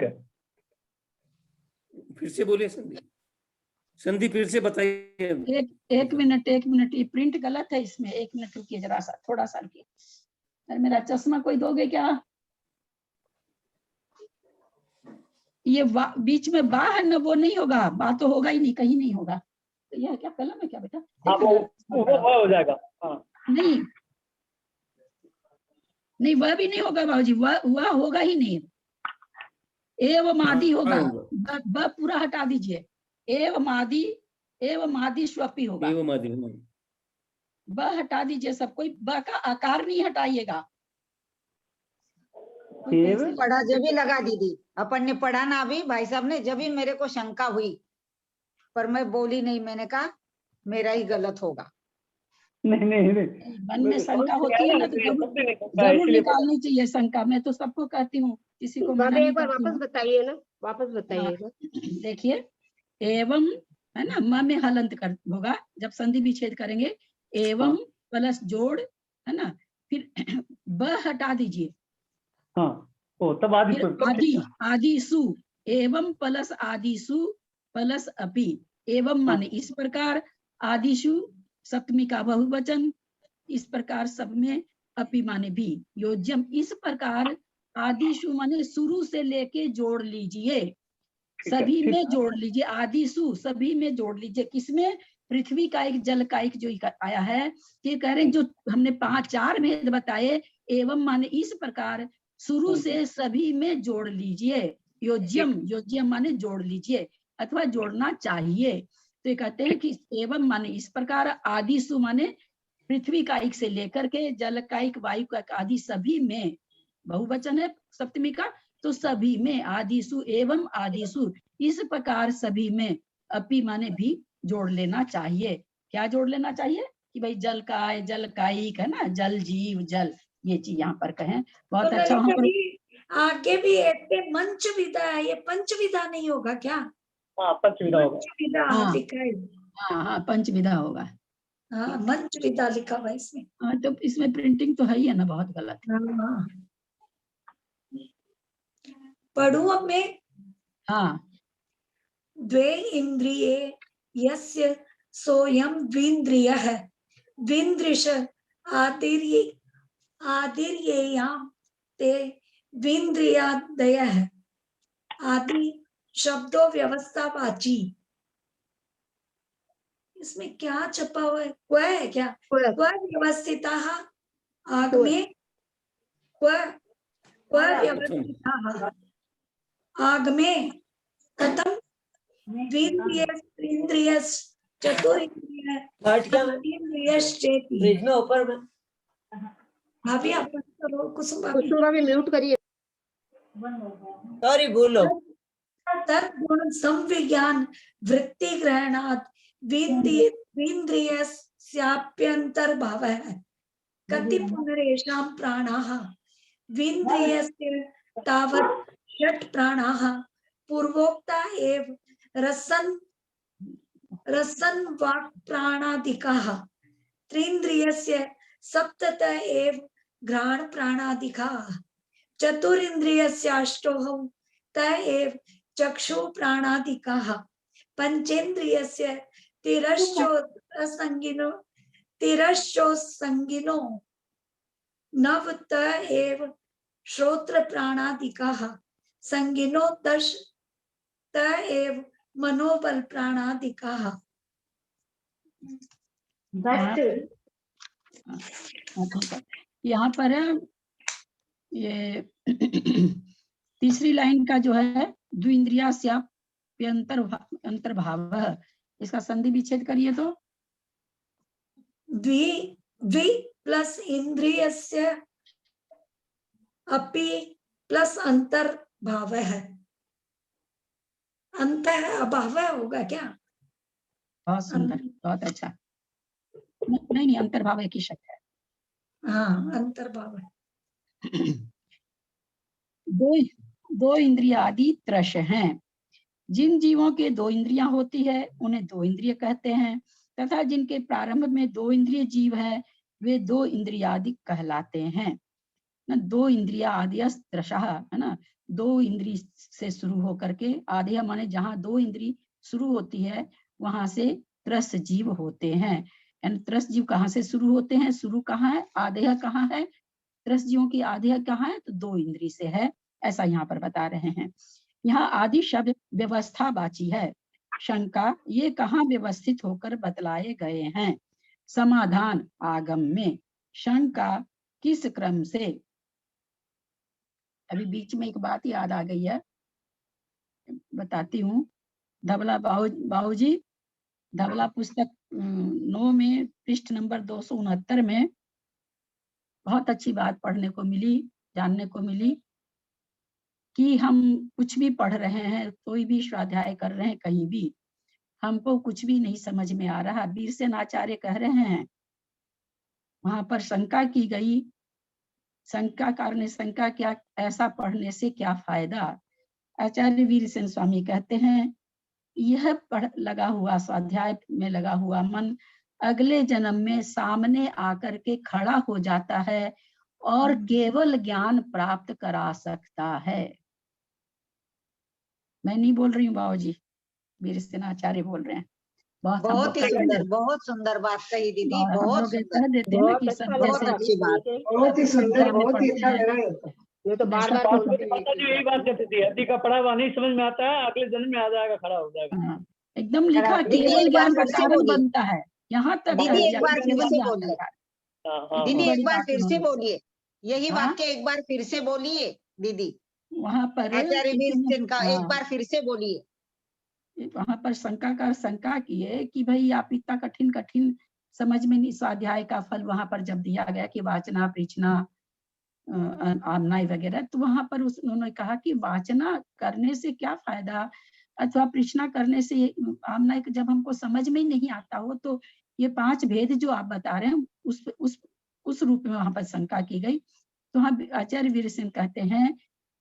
है। फिर से बोलिए संधि फिर से बताइए। एक मिनट, ये प्रिंट गलत है इसमें। 1 मिनट रुकिए जरा सा, थोड़ा सा रुकिए। अरे मेरा चश्मा कोई दोगे क्या? ये बीच में बा है ना, वो नहीं होगा। बा तो होगा ही नहीं, कहीं नहीं होगा। तो यह क्या कलम है क्या बेटा? हाँ, वो हो जाएगा। हाँ। नहीं, वह भी नहीं होगा बाबूजी, वह होगा ही नहीं। एवं आदि होगा। ब पूरा हटा दीजिए। एवं आदि स्वपि होगा। ब हटा दीजिए सब कोई। ब का आकार नहीं हटाइएगा। पढ़ा जब भी लगा दीदी, अपन ने पढ़ा ना अभी भाई साहब ने, जब भी मेरे को शंका हुई, पर मैं बोली नहीं। मैंने कहा मेरा ही गलत होगा। नहीं मन में शंका होती है ना, तो जरूर निकालनी चाहिए शंका। मैं तो सबको कहती हूँ, किसी को मना नहीं करती हूँ। वापस बताइए ना, वापस बताइएगा। देखिए, एवं है ना, म में हलंत कर होगा जब संधि विच्छेद करेंगे। एवं प्लस जोड़ है ना, फिर ब हटा दीजिए। तब आदिशु, एवं प्लस आदिशु प्लस अपि। एवं माने इस प्रकार, आदिशु सप्तमी का बहुवचन, इस प्रकार सब में, अपि माने भी। योज्यम इस प्रकार, आदिशु माने शुरू से लेके जोड़ लीजिए, सभी में जोड़ लीजिए। आदिशु सभी में जोड़ लीजिए। किसमें? पृथ्वी का एक, जल का एक, जो आया है। ये कह रहे हैं जो हमने 4 भेद बताए। एवं माने इस प्रकार, शुरू से सभी में जोड़ लीजिए। योज्यम माने जोड़ लीजिए अथवा जोड़ना चाहिए। तो ये कहते हैं कि एवं माने इस प्रकार, आदिशु माने पृथ्वी का एक से लेकर के, जल का एक, वायु का एक, आदि सभी में, बहुवचन है सप्तमी का, तो सभी में। आदिशु एवं आदिशु इस प्रकार सभी में, अपि माने भी जोड़ लेना चाहिए। क्या जोड़ लेना चाहिए? कि भाई जल का है, जल कायिक है ना, जल जीव जल, ये चीज यहाँ पर कहें। बहुत तो अच्छा। वहाँ पर आगे भी ऐसे मंच विधा है, ये पंच विधा नहीं होगा क्या? पंचविधा होगा। लिखा है। हाँ, पंचविधा होगा। हाँ, मंच विधा लिखा हुआ इसमें। हाँ, तो इसमें प्रिंटिंग तो है ही है ना, बहुत गलत। हाँ, पढ़ू अब मैं। हाँ, द्वे इंद्रिये यस्य सोयम द्विंद्रियः द्विंद्रिश आदिर्येयाम ते द्विंद्रियादयः आदि शब्दों व्यवस्था वाची। इसमें क्या छपा हुआ है? क्व है क्या? क्व व्यवस्थिताः आगमे, क्व व्यवस्थिताः आगमे कथम फ्रिज में ऊपर में भाभी आप करो, कुसुम भी म्यूट करिए। सॉरी, बोलो। तद्गुण संविज्ञान वृत्ति ग्रहणात् विन्द्रियस्याप्यंतर भाव है। कति पुनरेषां प्राणाः विन्द्रियस्य तावत् षट् प्राणाः पूर्वोक्ता एव रसन वाक् प्राणादिकाः त्रीन्द्रियस्य सप्तत एव घ्राण प्राणादिकाः चतुरिन्द्रियस्य अष्टोहौ त एव चक्षु प्राणादिकाः पंचेन्द्रियस्य तिरश्चोत्संगिनो नव त एव श्रोत्र प्राणादिकाः संगिनो दश त एव मनोबल प्राणादिकाः। यहाँ पर ये तीसरी लाइन का जो है द्विन्द्रियास्याप्य अंतर्भाव, इसका संधि विच्छेद करिए तो द्वि प्लस इंद्रियस्य अपि प्लस अंतर्भाव है। अंत है अभाव होगा क्या? बहुत सुंदर, बहुत अच्छा। नहीं अंतर्भाव एक ही शब्द है। हाँ अंतर्भाव है। दो इंद्रिय आदि त्रश हैं। जिन जीवों के दो इंद्रियां होती है उन्हें दो इंद्रिय कहते हैं, तथा जिनके प्रारंभ में दो इंद्रिय जीव है वे दो इंद्रियादि कहलाते हैं। ना दो इंद्रिया आदि त्रशः है ना, दो इंद्री से शुरू होकर के आदि माने जहाँ दो इंद्री शुरू होती है वहां से त्रस जीव होते हैं। यानी त्रस जीव कहाँ से शुरू होते हैं? शुरू कहाँ है? आदेह कहाँ है? त्रस जीवों की आदेह कहाँ है? तो दो इंद्री से है, ऐसा यहाँ पर बता रहे हैं। यहाँ आदि शब्द व्यवस्थावाची है। शंका ये कहाँ व्यवस्थित होकर बतलाए गए हैं? समाधान आगम में। शंका किस क्रम से? अभी बीच में एक बात याद आ गई है, बताती हूँ। धवला बाबूजी, धवला पुस्तक 9 में पृष्ठ नंबर 269 में बहुत अच्छी बात पढ़ने को मिली, जानने को मिली कि हम कुछ भी पढ़ रहे हैं, कोई भी स्वाध्याय कर रहे हैं, कहीं भी हमको कुछ भी नहीं समझ में आ रहा। वीरसेन आचार्य कह रहे हैं, वहां पर शंका की गई, शंकाकार ने शंका किया ऐसा पढ़ने से क्या फायदा? आचार्य वीरसेन स्वामी कहते हैं यह लगा हुआ स्वाध्याय में लगा हुआ मन अगले जन्म में सामने आकर के खड़ा हो जाता है और केवल ज्ञान प्राप्त करा सकता है। मैं नहीं बोल रही हूँ बाबूजी, वीरसेन आचार्य बोल रहे हैं। बहुत सुंदर बात कही दीदी, बहुत कह देते हैं कि सब जैसे अच्छी बात, बहुत ही सुंदर, बहुत ही अच्छा लगा ये तो बार बार यही बात कहती थी, अति का पढ़ा हुआ नहीं समझ में आता है, अगले जन्म में आ जाएगा, खड़ा हो जाएगा। एकदम लिखा केवल ज्ञान का कारण बनता है। यहाँ तक दीदी एक बार फिर से बोलिए, दीदी एक बार फिर से बोलिए, यही वाक्य एक बार फिर से बोलिए दीदी। वहाँ पर आचार्य वीरसेन का एक बार फिर से बोलिए। वहां पर शंकाकार शंका किए कि भाई आप इतना कठिन कठिन समझ में नहीं, स्वाध्याय का फल वहां पर जब दिया गया कि वाचना परीचना आमनाई वगैरह, तो वहां पर उन्होंने कहा कि वाचना करने से क्या फायदा अथवा परीचना करने से आमनाई जब हमको समझ में ही नहीं आता हो, तो ये 5 भेद जो आप बता रहे हैं उस रूप में वहां पर शंका की गई। तो हाँ, आचार्य वीरसेन कहते हैं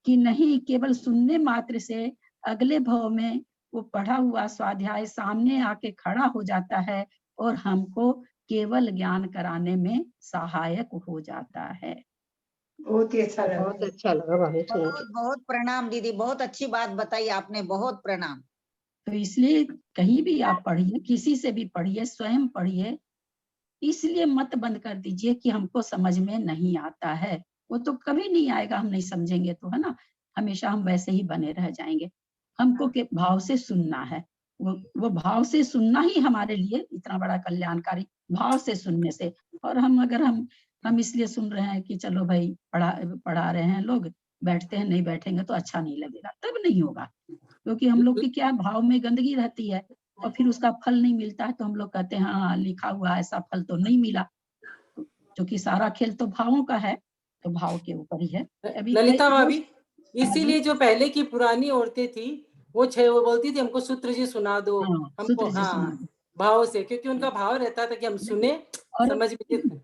कि नहीं, केवल सुनने मात्र से अगले भाव में वो पढ़ा हुआ स्वाध्याय सामने आके खड़ा हो जाता है और हमको केवल ज्ञान कराने में सहायक हो जाता है। बहुत ही अच्छा लगा, बहुत अच्छा लगा। बहुत बहुत प्रणाम दीदी, बहुत अच्छी बात बताई आपने, बहुत प्रणाम। तो इसलिए कहीं भी आप पढ़िए, किसी से भी पढ़िए, स्वयं पढ़िए, इसलिए मत बंद कर दीजिए कि हमको समझ में नहीं आता है। वो तो कभी नहीं आएगा, हम नहीं समझेंगे तो, है ना, हमेशा हम वैसे ही बने रह जाएंगे। हमको के भाव से सुनना है, वो भाव से सुनना ही हमारे लिए इतना बड़ा कल्याणकारी, भाव से सुनने से। और हम इसलिए सुन रहे हैं कि चलो भाई पढ़ा रहे हैं लोग, बैठते हैं, नहीं बैठेंगे तो अच्छा नहीं लगेगा, तब नहीं होगा। क्योंकि हम लोग की क्या भाव में गंदगी रहती है और फिर उसका फल नहीं मिलता है, तो हम लोग कहते हैं हाँ लिखा हुआ ऐसा फल तो नहीं मिला, क्योंकि सारा खेल तो भावों का है, तो भाव के ऊपर ही है। अभी ललिता भाभी, इसीलिए जो पहले की पुरानी औरतें थी वो बोलती थी हमको सूत्र जी सुना दो, हमको भाव से, क्योंकि उनका भाव रहता था कि हम सुने और समझ में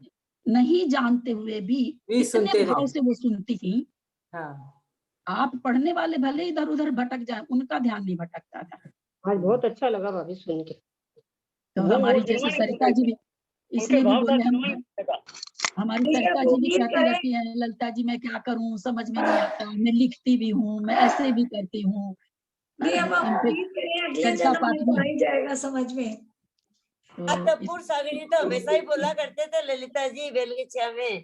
नहीं जानते हुए भी इतने भाव से वो सुनती थी। आप पढ़ने वाले भले इधर उधर भटक जाए, उनका ध्यान नहीं भटकता था। आज बहुत अच्छा लगा भाभी सुन के। तो वो हमारी जैसे निर्माण सरिता जी भी उनके इसलिए भी भाव का बोले, निर्माण हम लगा। हमारी ठीक है, सरिता अब जी भी उम्मीद कहती करें रहती है, ललिता जी मैं क्या करूं, समझ में नहीं आता, मैं लिखती भी हूँ, मैं ऐसे भी करती हूँ। नहीं, अब हम MP उम्मीद करें अगले सरिता जन्म में पाठ तो आ में ही जाएगा समझ में। कपूर सागर जी तो हमेशा ही बोला करते थे ललिता जी बेलगिछिया में।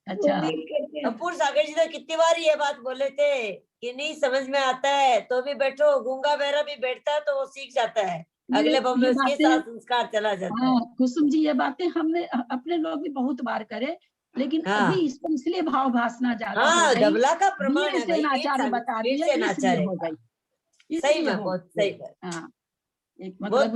अच्छा, उम्मीद करते हैं। कपूर सागर जी तो कितनी बार ये बात बोले थे कि नहीं समझ में आता है तो भी बैठो, गूंगा बहरा भी बैठता है तो वो सीख जाता है, अगले भाव में ये उसके बातें, साथ संस्कार चला जाता है। हाँ कुसुम जी, ये बातें हमने अपने लोग भी बहुत बार करे, लेकिन हाँ। अभी इसको इसलिए भाव भासना ज्यादा हो हाँ, गई, डबला का प्रमाण है भाई, आचार्य बता वीर दिए, से नाचा इसलिए है। हो गई, सही इसलिए में हो बहुत गई। सही बात। हाँ, एक बहुत मतलब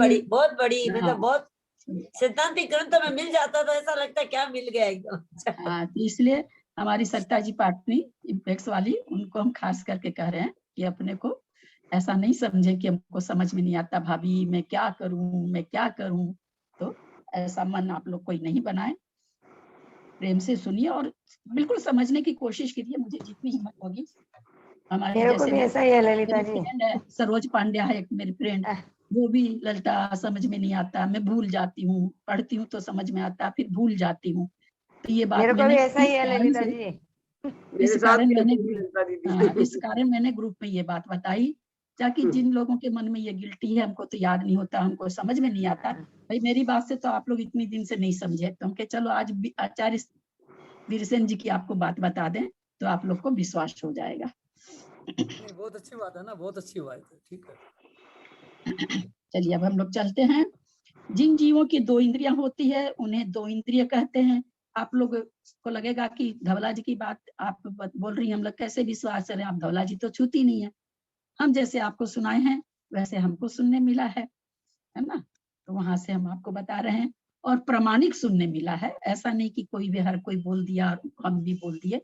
बड़ी मतलब हाँ, बहुत सिद्धांतिक ग्रंथों में मिल जाता तो ऐसा लगता है क्या मिल गया एकदम। हाँ, तो इसलिए हमारी सरिता जी पाटनी इम्पैक्स वाली, उनको हम खास करके कह रहे हैं कि अपने को ऐसा नहीं समझे कि हमको समझ में नहीं आता भाभी, मैं क्या करूं, मैं क्या करूं। तो ऐसा मन आप लोग कोई नहीं बनाए, प्रेम से सुनिए और बिल्कुल समझने की कोशिश कीजिए, मुझे जितनी हिम्मत होगी। हमारी मेरे को जैसे भी ऐसा ही है ललिता मेरी जी। फ्रेंड है सरोज पांड्या है, एक मेरी फ्रेंड, वो भी ललिता समझ में नहीं आता, मैं भूल जाती हूँ, पढ़ती हूँ तो समझ में आता, फिर भूल जाती हूँ। तो ये बात मेरे को मैंने भी ऐसा ही इस है कारण ललिता से, जी। इस कारण मैंने इस कारण मैंने ग्रुप में ये बात बताई, ताकि जिन लोगों के मन में ये गिल्टी है, हमको तो याद नहीं होता, हमको समझ में नहीं आता, भाई मेरी बात से तो आप लोग इतनी दिन से नहीं समझे, तो हम कहे चलो आज आचार्य वीरसेन जी की आपको बात बता दें तो आप लोग को विश्वास हो जाएगा। बहुत अच्छी बात है ना, बहुत अच्छी बात है, ठीक है। चलिए अब हम लोग चलते हैं। जिन जीवों की 2 इंद्रियां होती है उन्हें 2 इंद्रिय कहते हैं। आप लोग को लगेगा कि धवला जी की बात आप बोल रही हैं, हम लोग कैसे विश्वास करें, आप धवला जी तो छूती नहीं है। हम जैसे आपको सुनाए हैं वैसे हमको सुनने मिला है ना, तो वहां से हम आपको बता रहे हैं, और प्रामाणिक सुनने मिला है, ऐसा नहीं कि कोई भी हर कोई बोल दिया और हम भी बोल दिए,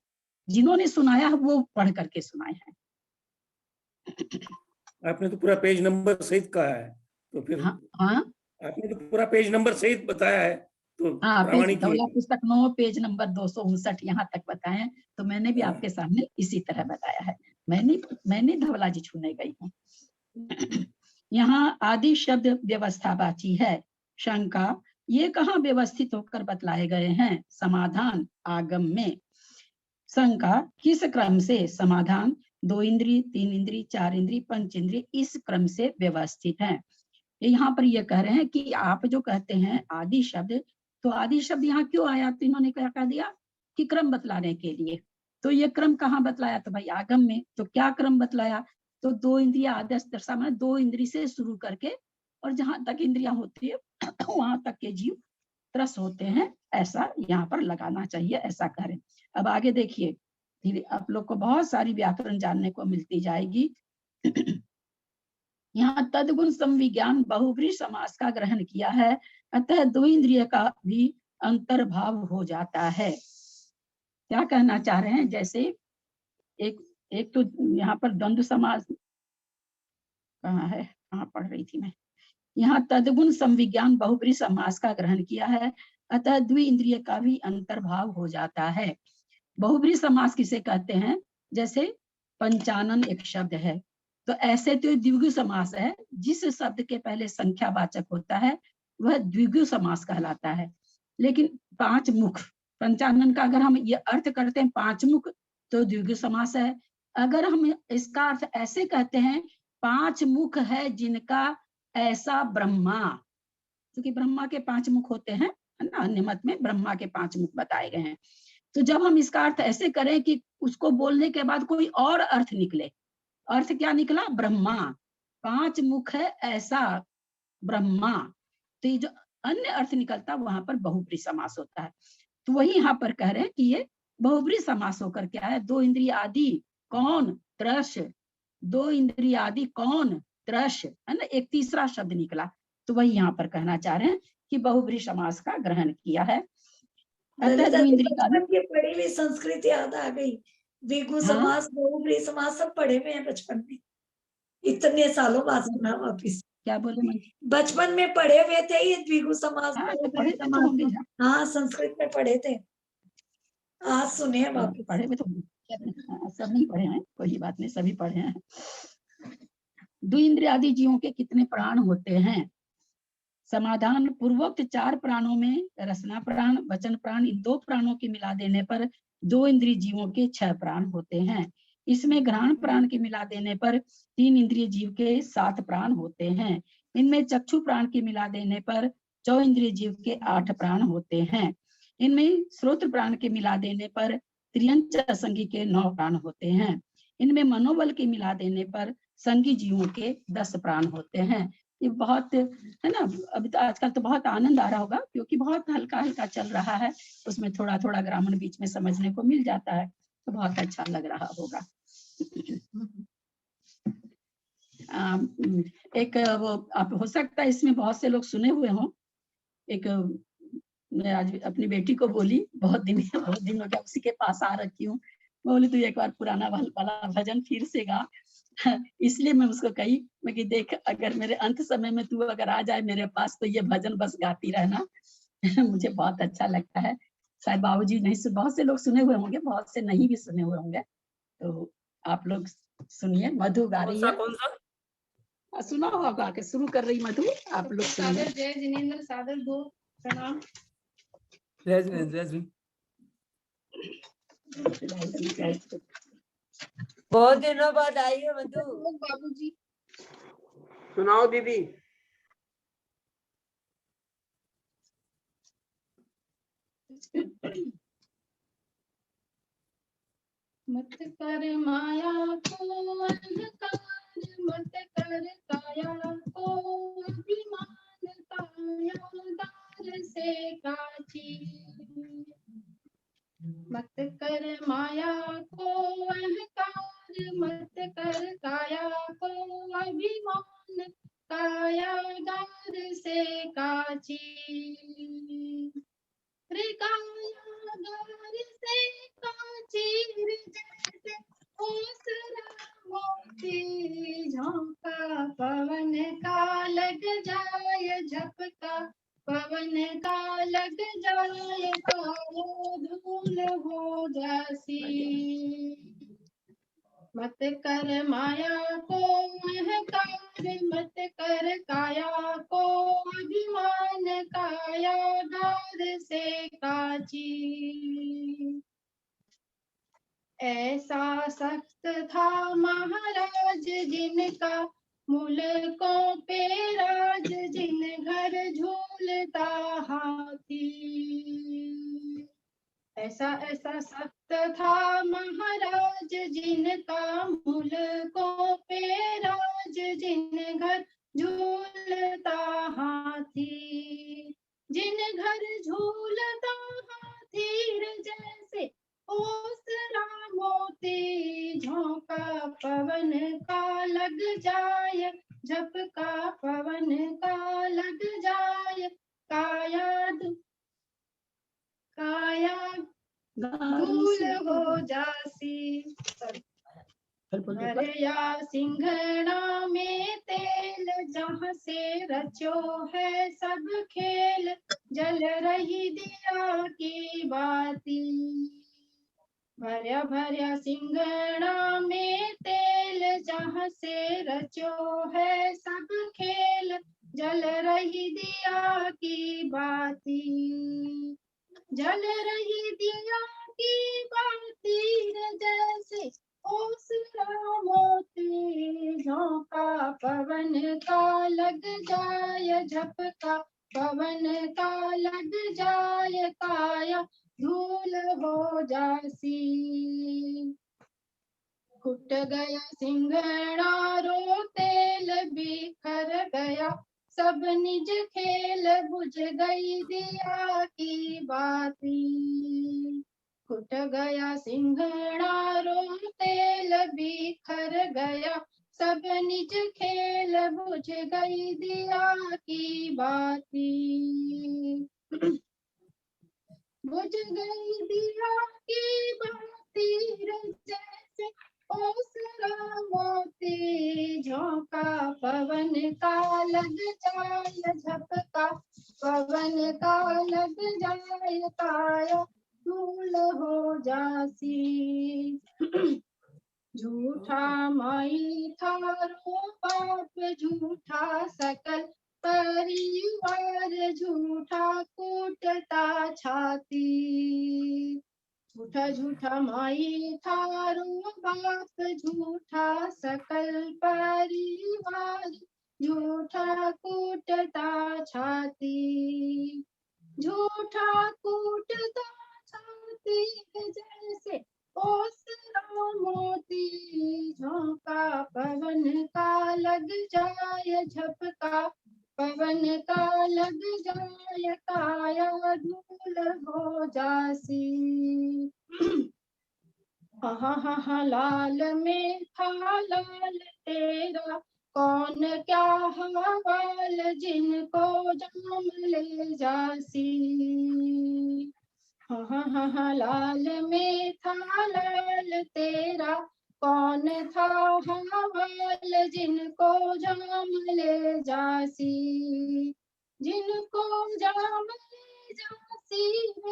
जिन्होंने सुनाया वो पढ़ करके सुनाए हैं। आपने तो पूरा पेज नंबर सहित कहा है, तो फिर हाँ, आपने तो पूरा पेज नंबर सहित बताया है, तो हाँ, प्रामाणिक धवला पुस्तक 9 पेज नंबर 259 यहाँ तक बताए, तो मैंने भी आपके सामने इसी तरह बताया है। मैंने धवला जी छूने गई हूँ। यहाँ आदि शब्द व्यवस्थावाची है। शंका, ये कहाँ व्यवस्थित होकर बतलाए गए हैं? समाधान आगम में। शंका, किस क्रम से? समाधान, 2 इंद्रिय, 3 इंद्रिय, 4 इंद्रिय, 5 इंद्रिय, इस क्रम से व्यवस्थित है। यहाँ पर ये कह रहे हैं कि आप जो कहते हैं आदि शब्द, तो आदि शब्द यहाँ क्यों आया? तो इन्होंने क्या कह दिया कि क्रम बतलाने के लिए। तो ये क्रम कहाँ बतलाया? तो भाई आगम में। तो क्या क्रम बतलाया? तो 2 इंद्रिय आदेश दर्शा, 2 इंद्रिय से शुरू करके और जहां तक इंद्रियां होती है वहां तक के जीव त्रस होते हैं, ऐसा यहाँ पर लगाना चाहिए, ऐसा करें। अब आगे देखिए, धीरे आप लोग को बहुत सारी व्याकरण जानने को मिलती जाएगी। यहाँ तदगुण संविज्ञान बहुव्रीहि समास का ग्रहण किया है, अतः 2 इंद्रिय का भी अंतर्भाव हो जाता है। क्या कहना चाह रहे हैं? जैसे एक तो यहाँ पर द्वंद्व समास कहाँ है, कहाँ पढ़ रही थी मैं, यहाँ तदगुण संविज्ञान बहुव्रीहि समास का ग्रहण किया है, अतः द्विइंद्रिय का भी अंतर्भाव हो जाता है। बहुव्रीहि समास किसे कहते हैं? जैसे पंचानन एक शब्द है, तो ऐसे तो द्विगु समास है, जिस शब्द के पहले संख्यावाचक होता है वह द्विगु समास कहलाता है। लेकिन 5 मुख, पंचानन का अगर हम ये अर्थ करते हैं 5 मुख, तो द्विगु समास है। अगर हम इसका अर्थ ऐसे कहते हैं 5 मुख है जिनका ऐसा ब्रह्मा, क्योंकि ब्रह्मा के 5 मुख होते हैं, है ना, अन्य मत में ब्रह्मा के 5 मुख बताए गए हैं। तो जब हम इसका अर्थ ऐसे करें कि उसको बोलने के बाद कोई और अर्थ निकले, अर्थ क्या निकला? ब्रह्मा, 5 मुख है ऐसा ब्रह्मा, तो ये जो अन्य अर्थ निकलता वहां पर बहुव्रीहि समास होता है। तो वही यहाँ पर कह रहे हैं कि ये बहुव्रीहि समास होकर क्या है? 2 इंद्रिय आदि कौन? त्रश, 2 इंद्रिय आदि कौन? त्रश, है ना, एक तीसरा शब्द निकला। तो वही यहाँ पर कहना चाह रहे हैं कि बहुव्रीहि समास का ग्रहण किया है। बचपन की पढ़ी हुई संस्कृत याद आ गई, द्विगु समास, बहुव्रीहि समास सब पढ़े हुए हैं बचपन में, इतने सालों बाद सुना वापिस। क्या बोले? बचपन में पढ़े हुए थे ये द्विगु समास, बहुव्रीहि समास। हाँ, संस्कृत में पढ़े थे, आज सुने वापिस। पढ़े हुए तो सब नहीं पढ़े हैं, कोई बात नहीं, सभी पढ़े हैं। द्विइंद्रियादि जीवों के कितने प्राण होते हैं? समाधान, पूर्वोक्त 4 प्राणों में रसना प्राण, वचन प्राण, इन 2 प्राणों के मिला देने पर 2 इंद्रिय जीवों के 6 प्राण होते हैं। इसमें घ्राण प्राण के मिला देने पर 3 इंद्रिय जीव के 7 प्राण होते हैं। इनमें चक्षु प्राण के मिला देने पर 4 इंद्रिय जीव के 8 प्राण होते हैं। इनमें श्रोत्र प्राण के मिला देने पर त्रियंच असंगी के 9 प्राण होते हैं। इनमें मनोबल के मिला देने पर संगी जीवों के 10 प्राण होते हैं। ये बहुत है ना, अभी तो आजकल तो बहुत आनंद आ रहा होगा क्योंकि बहुत हल्का हल्का चल रहा है, उसमें थोड़ा थोड़ा ग्रामर बीच में समझने को मिल जाता है, तो बहुत अच्छा लग रहा होगा। एक वो आप हो सकता है इसमें बहुत से लोग सुने हुए हों। एक मैं आज अपनी बेटी को बोली, बहुत दिन हो गया उसी के पास आ रखी हूँ, बोली तू एक बार पुराना वाला भजन फिर से गा। इसलिए मैं उसको कही, मैं कि देख अगर मेरे अंत समय में तू अगर आ जाए मेरे पास तो ये भजन बस गाती रहना। मुझे बहुत अच्छा लगता है। शायद बाबूजी नहीं, बहुत से लोग सुने हुए होंगे, बहुत से नहीं भी सुने हुए होंगे, तो आप लोग सुनिए। मधु गा रही है, कौन सा? सुना होगा के शुरू कर रही मधु, आप लोग सुनिए। जय जिनेंद्र सादर दो प्रणाम। जय जिनेंद्र, जय जिनेंद्र। बहुत दिनों बाद आई है मधु। बाबूजी सुनाओ दीदी। मत कर माया को अहंकार, मत कर काया को अभिमान, कायागार से काची। मत कर माया को अहंकार, मत कर काया को अभिमान, कायागार से काची। कायागार से काची जैसे ओसरा मोती, झोंका पवन का लग जाए झपका, पवन का लग जाए कालो धूल हो जासी। मत कर माया को अहंकार, मत कर काया को अभिमान, कायागार से काची। ऐसा सख्त था महाराज जिनका मुल्कों पे राज, जिन घर झूलता हाथी। ऐसा सख्त था महाराज जिनका मुल्कों पे राज, जिन घर झूलता हाथी। जिन घर झूलता हाथी जैसे ओसरा मोती, झोंका पवन का लग जाए झपका, पवन का लग जाए काया धूल हो जासी। भरिया सिंघना में तेल, जहाँ से रचो है सब खेल, जल रही दिया की बाती। भरिया भरिया सिंघना में तेल, जहाँ से रचो है सब खेल, जल रही दिया की बाती। जल रही दिया की बाती जैसे ओसरा मोती, झोंका पवन का लग जाए झपका, पवन का लग जाए काया धूल हो जासी। फुट गया सिंघना रो तेल बिखर गया सब निज खेल, बुझ गई दिया की बाती। फुट गया सिंघना रो तेल बिखर गया सब निज खेल, बुझ गई दिया की बाती। बुझ गई दिया की बाती जैसे ओसरा मोती, झोंका पवन का लग जाए झपका, पवन का लग जाए काया धूल हो जासी। झूठा माई थारो बाप झूठा सकल परिवार झूठा कूटता छाती। झूठा झूठा माई थारो बाप झूठा सकल परिवार झूठा कूटता छाती। झूठा कूटता छाती जैसे ओसरा मोती। झोंका पवन का लग जाए झपका पवन का लग जाए काया धूल हो जासी। हा लाल में था लाल तेरा कौन क्या हवाल जिनको जाम ले जासी। हा लाल में था लाल तेरा कौन था हवाल जिनको जाम ले जासी। जिनको जाम ले जासी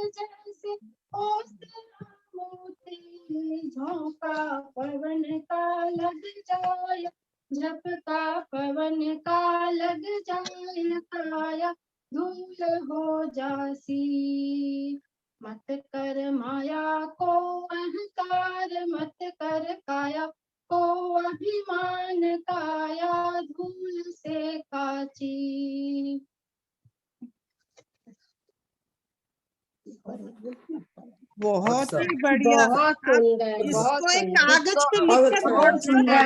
जैसे ओसरा मोती। झोंका पवन का लग जाए झपका पवन का लग जाए काया धूल हो जासी। मत कर माया को अहंकार मत कर काया को अभिमान काया धूल से काची। बहुत ही बढ़िया। बहुत सुंदर, बहुत इसको एक सुंदर। कागज पे बहुत लिख कर बहुत सुंदर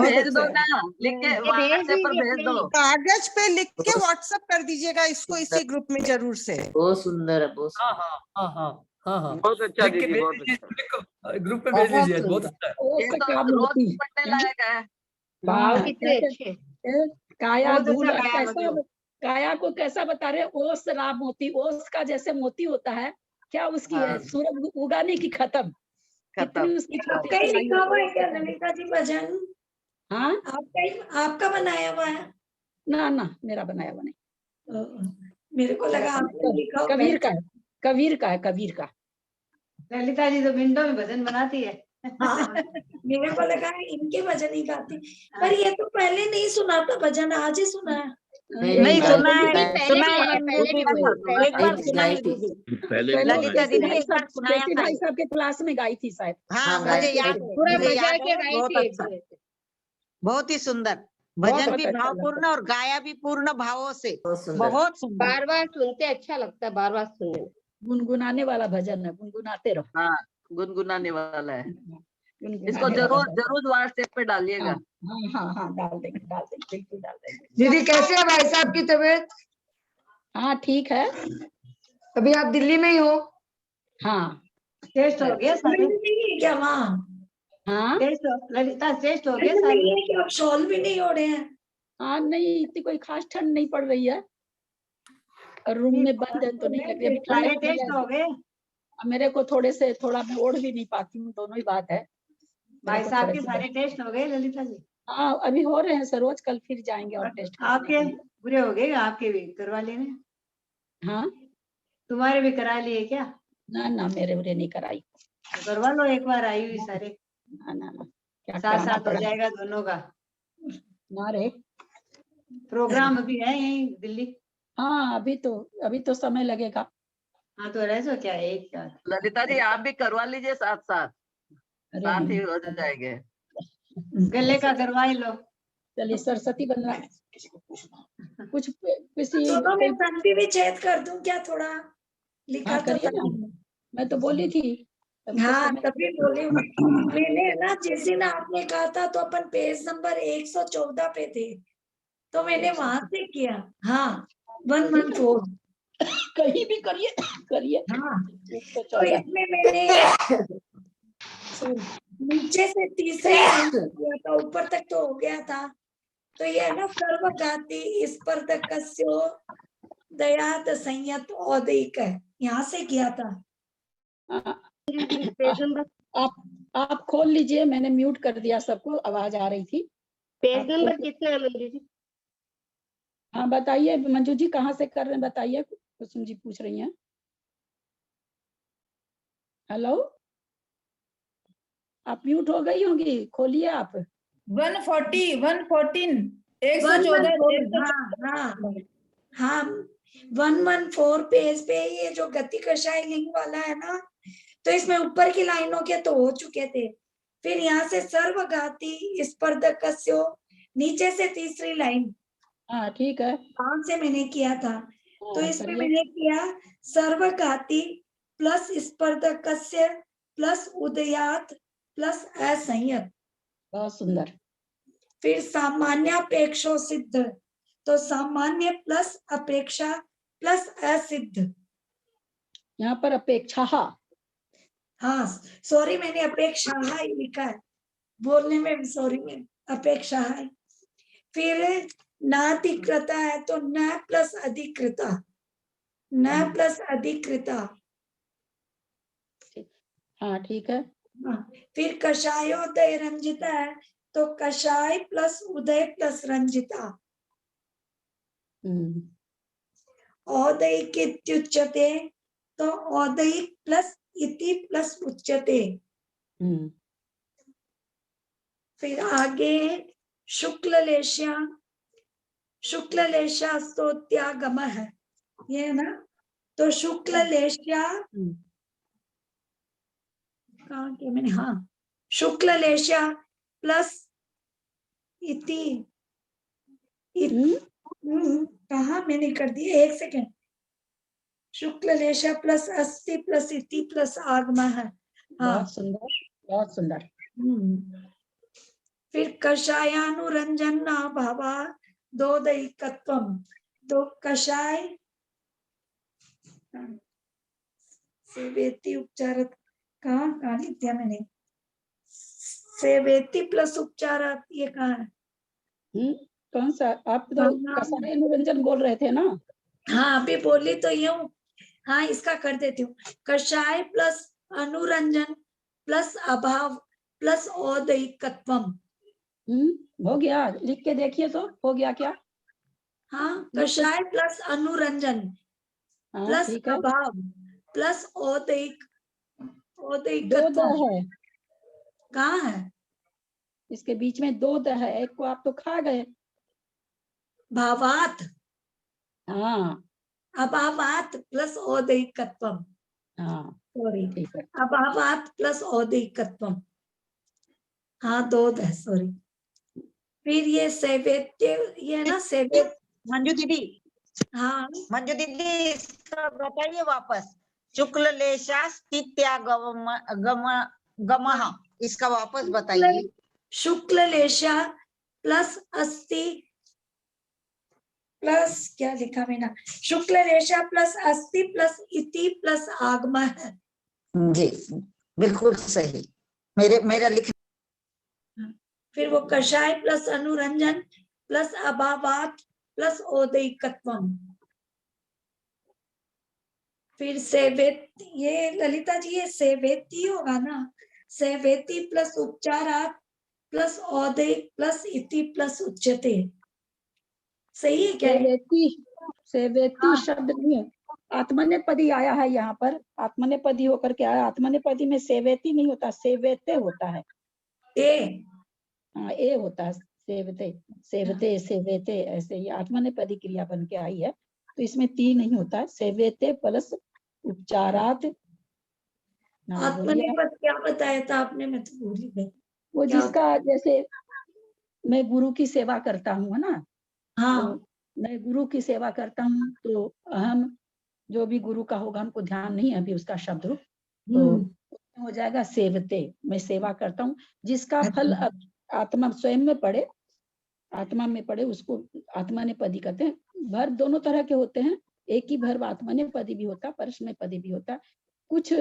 भेज दो ना, लिख के व्हाट्सएप पर भेज दो। कागज पे लिख के व्हाट्सएप कर दीजिएगा इसको इसी ग्रुप में जरूर से। बहुत सुंदर है, बहुत हाँ हाँ हाँ हाँ हाँ हाँ बहुत अच्छा लिख के दीदी, भेज बहुत दीजिए, अच्छा। ग्रुप में भेज बहुत दीजिए, बहुत सुंदर। अच्छा है। ओस का मोती भाव हाँ, कितने कैसे अच्छे। काया बहुत धूल अच्छा गाया कैसा मधु। काया को कैसा बता रहे ओस राम मोती। ओस का जैसे मोती होता है क्या उसकी है सूरज उगाने की खत्म कितनी उसकी छोटी आपका ही सी लिखा हुआ है क्या ललिता जी भजन? हाँ आपका बनाया हुआ है? ना ना मेरा बनाया हुआ नहीं। मेरे को लगा आपने लिखा हुआ है। कबीर का है, कबीर का है, कबीर का। ललिता जी तो विंडो में भजन बनाती है। हाँ मेरे को लगा इनके भजन ही गाती, पर ये तो पहले नहीं सुना था भजन, आज ही सुना है। नहीं सुना है, पहले सुना भी है है, पहले भी है। एक बार सुना है दीदी। ललिता दीदी एक बार सुनाया ज्योति था। भाई साहब के क्लास में गाई थी शायद। हाँ मुझे याद है, पूरा मुझे बजा याद के है। गाई बहुत थी अच्छा, एक बहुत ही सुंदर। बहुत भजन भी अच्छा भावपूर्ण और गाया भी पूर्ण भावों से। सुंदर। बहुत सुंदर। बार बार सुनते अच्छा लगता है, बार बार सुनने में। गुनगुनाने वाला भजन है, गुनगुनाते रहो। हाँ गुनगुनाने वाला है। गुनगुनाने इसको वाला जरूर भजन। जरूर व्हाट्सएप पे डालिएगा। हाँ डाल देंगे बिल्कुल डाल देंगे। दीदी कैसे है भाई साहब की तबीयत? हाँ ठीक है। अभी आप दिल्ली में ही हो? हाँ टेस्ट हो गया सारे। नहीं है क्या वहाँ? हाँ टेस्ट ललिता टेस्ट हो गया नहीं सारे। है कि आप शॉल भी नहीं ओढ़े हैं? हाँ नहीं इतनी कोई खास ठंड नहीं पड़ रही है और रूम में बंद है तो नहीं लग रही। सारे टेस्ट हो गए। मेरे को थोड़ा मैं ओढ़ भी नहीं पाती हूँ, दोनों ही बात है। भाई साहब के सारे टेस्ट हो गए ललिता जी? हाँ अभी हो रहे हैं सरोज, कल फिर जाएंगे और टेस्ट आपके बुरे हो गए, आपके भी करवा लेने। हाँ तुम्हारे भी करा लिए क्या? ना ना मेरे बुरे नहीं कराई। तो करवा लो एक बार, आई हुई सारे ना क्या साथ कराना साथ हो पड़ा जाएगा दोनों का। ना रे। प्रोग्राम अभी है यहीं दिल्ली। हाँ अभी तो समय लगेगा। हाँ तो रह जाओ क्या एक साथ। ललिता जी आप भी करवा लीजिए साथ साथ, साथ ही हो जाएंगे। गले का करवा ही लो। चलिए सरस्वती बनवा कुछ किसी दोनों में पंक्ति भी छेद कर दूं क्या थोड़ा? लिखा हाँ तो करिए था। ना, मैं तो बोली थी। हाँ तभी बोली हूँ। मैंने ना जिस दिन आपने कहा था तो अपन पेज नंबर 114 पे थे, तो मैंने वहां से किया। हाँ 114 कहीं भी करिए। हाँ तो इसमें मैंने नीचे से तीसरे किया था, ऊपर तक तो हो गया था। तो ये है ना सर्वघाती स्पर्धकस्यो दयात संयत औदिक है, यहाँ से किया था। पेज नंबर आप खोल लीजिए, मैंने म्यूट कर दिया सबको, आवाज आ रही थी। पेज नंबर कितना है मंजू जी? हाँ बताइए मंजू जी कहाँ से कर रहे हैं बताइए, कुसुम जी पूछ रही हैं। हेलो, आप म्यूट हो गई होंगी, खोलिए आप। 140 114 114 114 हाँ हाँ 114 पेज पे ये जो गति कषाय लिंग वाला है ना, तो इसमें ऊपर की लाइनों के तो हो चुके थे। फिर यहाँ से सर्वघाती स्पर्धकस्यो, नीचे से तीसरी लाइन, हाँ ठीक है, कौन से मैंने किया था, तो हाँ, इसमें करिए। मैंने किया सर्वघाती प्लस स्पर्धकस्य प्लस उदयात प्लस असंयत। बहुत सुंदर। फिर सामान्यापेक्षो सिद्ध, तो सामान्य प्लस अपेक्षा प्लस असिद्ध। यहाँ पर अपेक्षा, हाँ सॉरी, मैंने अपेक्षा ही लिखा है, बोलने में भी सॉरी, में अपेक्षा है। फिर नाधिकृता है तो न प्लस अधिकृता, न प्लस अधिकृता। हाँ ठीक है। हाँ, फिर कषायोदय रंजिता है तो कषाय प्लस उदय प्लस रंजिता। औदयिक इत्युच्यते तो औदयिक प्लस इति प्लस उच्यते। फिर आगे शुक्ल लेश्या, शुक्ल लेशा स्तोत्यागम है, ये है ना, तो शुक्ल लेश्या कहाँ के मैंने, हाँ शुक्ल लेशा प्लस इति, कहा मैंने कर दिया, एक सेकेंड, शुक्ल लेशा प्लस अस्ति प्लस इति प्लस आगमा है। हाँ बहुत सुंदर, बहुत सुंदर। फिर कषायानुरंजन भावा दोदयिकत्वम, तो कषाय सेवेति उपचार, कहाँ लिख दिया मैंने, सेवेति प्लस उपचार, ये कहाँ है? कौन सा? आप तो कषाय अनुरंजन बोल रहे थे ना? हाँ अभी बोली तो ये हूँ, हाँ इसका कर देती हूँ, कषाय प्लस अनुरंजन प्लस अभाव प्लस औदयिकत्वम। हो गया, लिख के देखिए तो हो गया क्या? हाँ कषाय प्लस अनुरंजन प्लस अभाव प्लस औदयिक, दो द है, कहाँ है? इसके बीच में दो द है, एक को आप तो खा गए। भावात, हाँ अभावात प्लस औदयिकत्वम, हाँ सॉरी ठीक है। अभावात प्लस औदयिकत्वम, हाँ दो है सॉरी। फिर ये सेवेत्य, ये ना सेवेत, मंजू दीदी, हाँ मंजू दीदी इसका बताइए वापस, शुक्ल लेशा स्थित्यागम गमः, इसका वापस बताइए। शुक्ल लेशा प्लस अस्ति प्लस क्या लिखा मैंने, शुक्ल रेशा प्लस अस्ति प्लस इति प्लस आगमा है। जी बिल्कुल सही, मेरा लिख। फिर वो कषाय प्लस अनुरंजन प्लस अभावात प्लस औदयिकत्वम। फिर सेवेत, ये ललिता जी ये सेवेती होगा ना, सेवेती प्लस उपचारात प्लस औदयिक प्लस इति प्लस उच्यते, सही है क्या? सेवेती शब्द नहीं है, आत्मनेपदी आया है यहाँ पर, आत्मनेपदी होकर के आया। आत्मनेपदी में सेवेती नहीं होता, सेवेते होता है। हाँ ए होता है, सेवते सेवते सेवेते, ऐसे ही आत्मनेपदी क्रिया बन के आई है, तो इसमें ती नहीं होता है। सेवेते प्लस उपचारात। आत्मनेपद क्या बताया था आपने, मैं तो भूल गई। वो जिसका, जैसे मैं गुरु की सेवा करता हूँ ना, हाँ तो मैं गुरु की सेवा करता हूँ, तो अहम जो भी गुरु का होगा, हमको ध्यान नहीं है अभी उसका शब्द रूप, तो हो जाएगा सेवते, मैं सेवा करता हूँ। जिसका फल आत्मा स्वयं में पड़े, आत्मा में पड़े, उसको आत्मनेपदी कहते हैं। भर दोनों तरह के होते हैं, एक ही भर आत्मनेपदी भी होता है, परस्मैपदी भी होता है। कुछ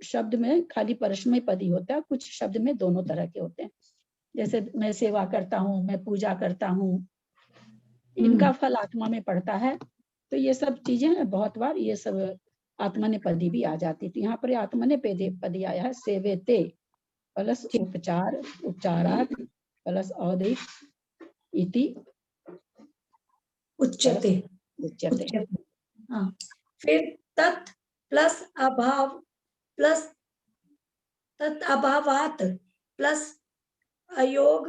शब्द में खाली परस्मैपदी होता है, कुछ शब्द में दोनों तरह के होते हैं। जैसे मैं सेवा करता हूँ, मैं पूजा करता हूँ, इनका फल आत्मा में पड़ता है। तो ये सब चीजें बहुत बार ये सब आत्मनेपदी भी आ जाती थी। यहाँ पर आत्मनेपदी आया है, सेवेते प्लस उपचार, उपचारात प्लस औदयिक इति उच्यते, उच्यते। हाँ। फिर तत् प्लस अभाव प्लस तत् अभावात प्लस अयोग,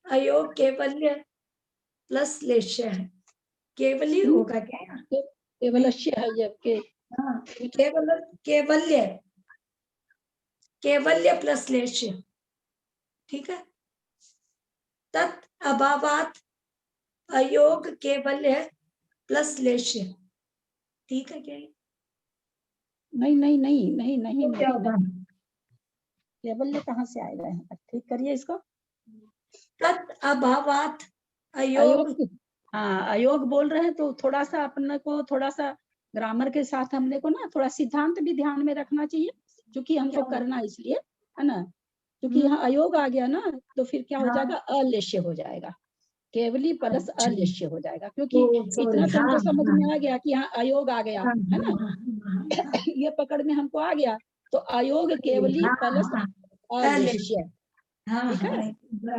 अयोग केवल्य प्लस लेश्य है। केवली होगा क्या? केवलस्य है ये के हाँ, केवल्य केवल्य प्लस लेश्य, ठीक है। तत् अभावात अयोग केवल्य प्लस लेश्य, ठीक है क्या? नहीं नहीं नहीं नहीं नहीं तो क्या होगा? केवल्य कहाँ से आएगा यहाँ पर? ठीक करिए इसको। तत् अभावात अयोग, अयोग, हाँ अयोग बोल रहे हैं तो थोड़ा सा अपने को थोड़ा सा ग्रामर के साथ हमने को ना थोड़ा सिद्धांत भी ध्यान में रखना चाहिए, क्योंकि हमको करना इसलिए है ना, क्योंकि यहाँ अयोग आ गया ना तो फिर क्या हो जाएगा, अलेश्य हो जाएगा, केवली प्लस अलेश्य हो जाएगा, क्योंकि इतना तो हमको समझ में आ गया कि यहाँ अयोग आ गया है ना, ये पकड़ में हमको आ गया, तो अयोग केवली प्लस अलेश्य, ठीक है।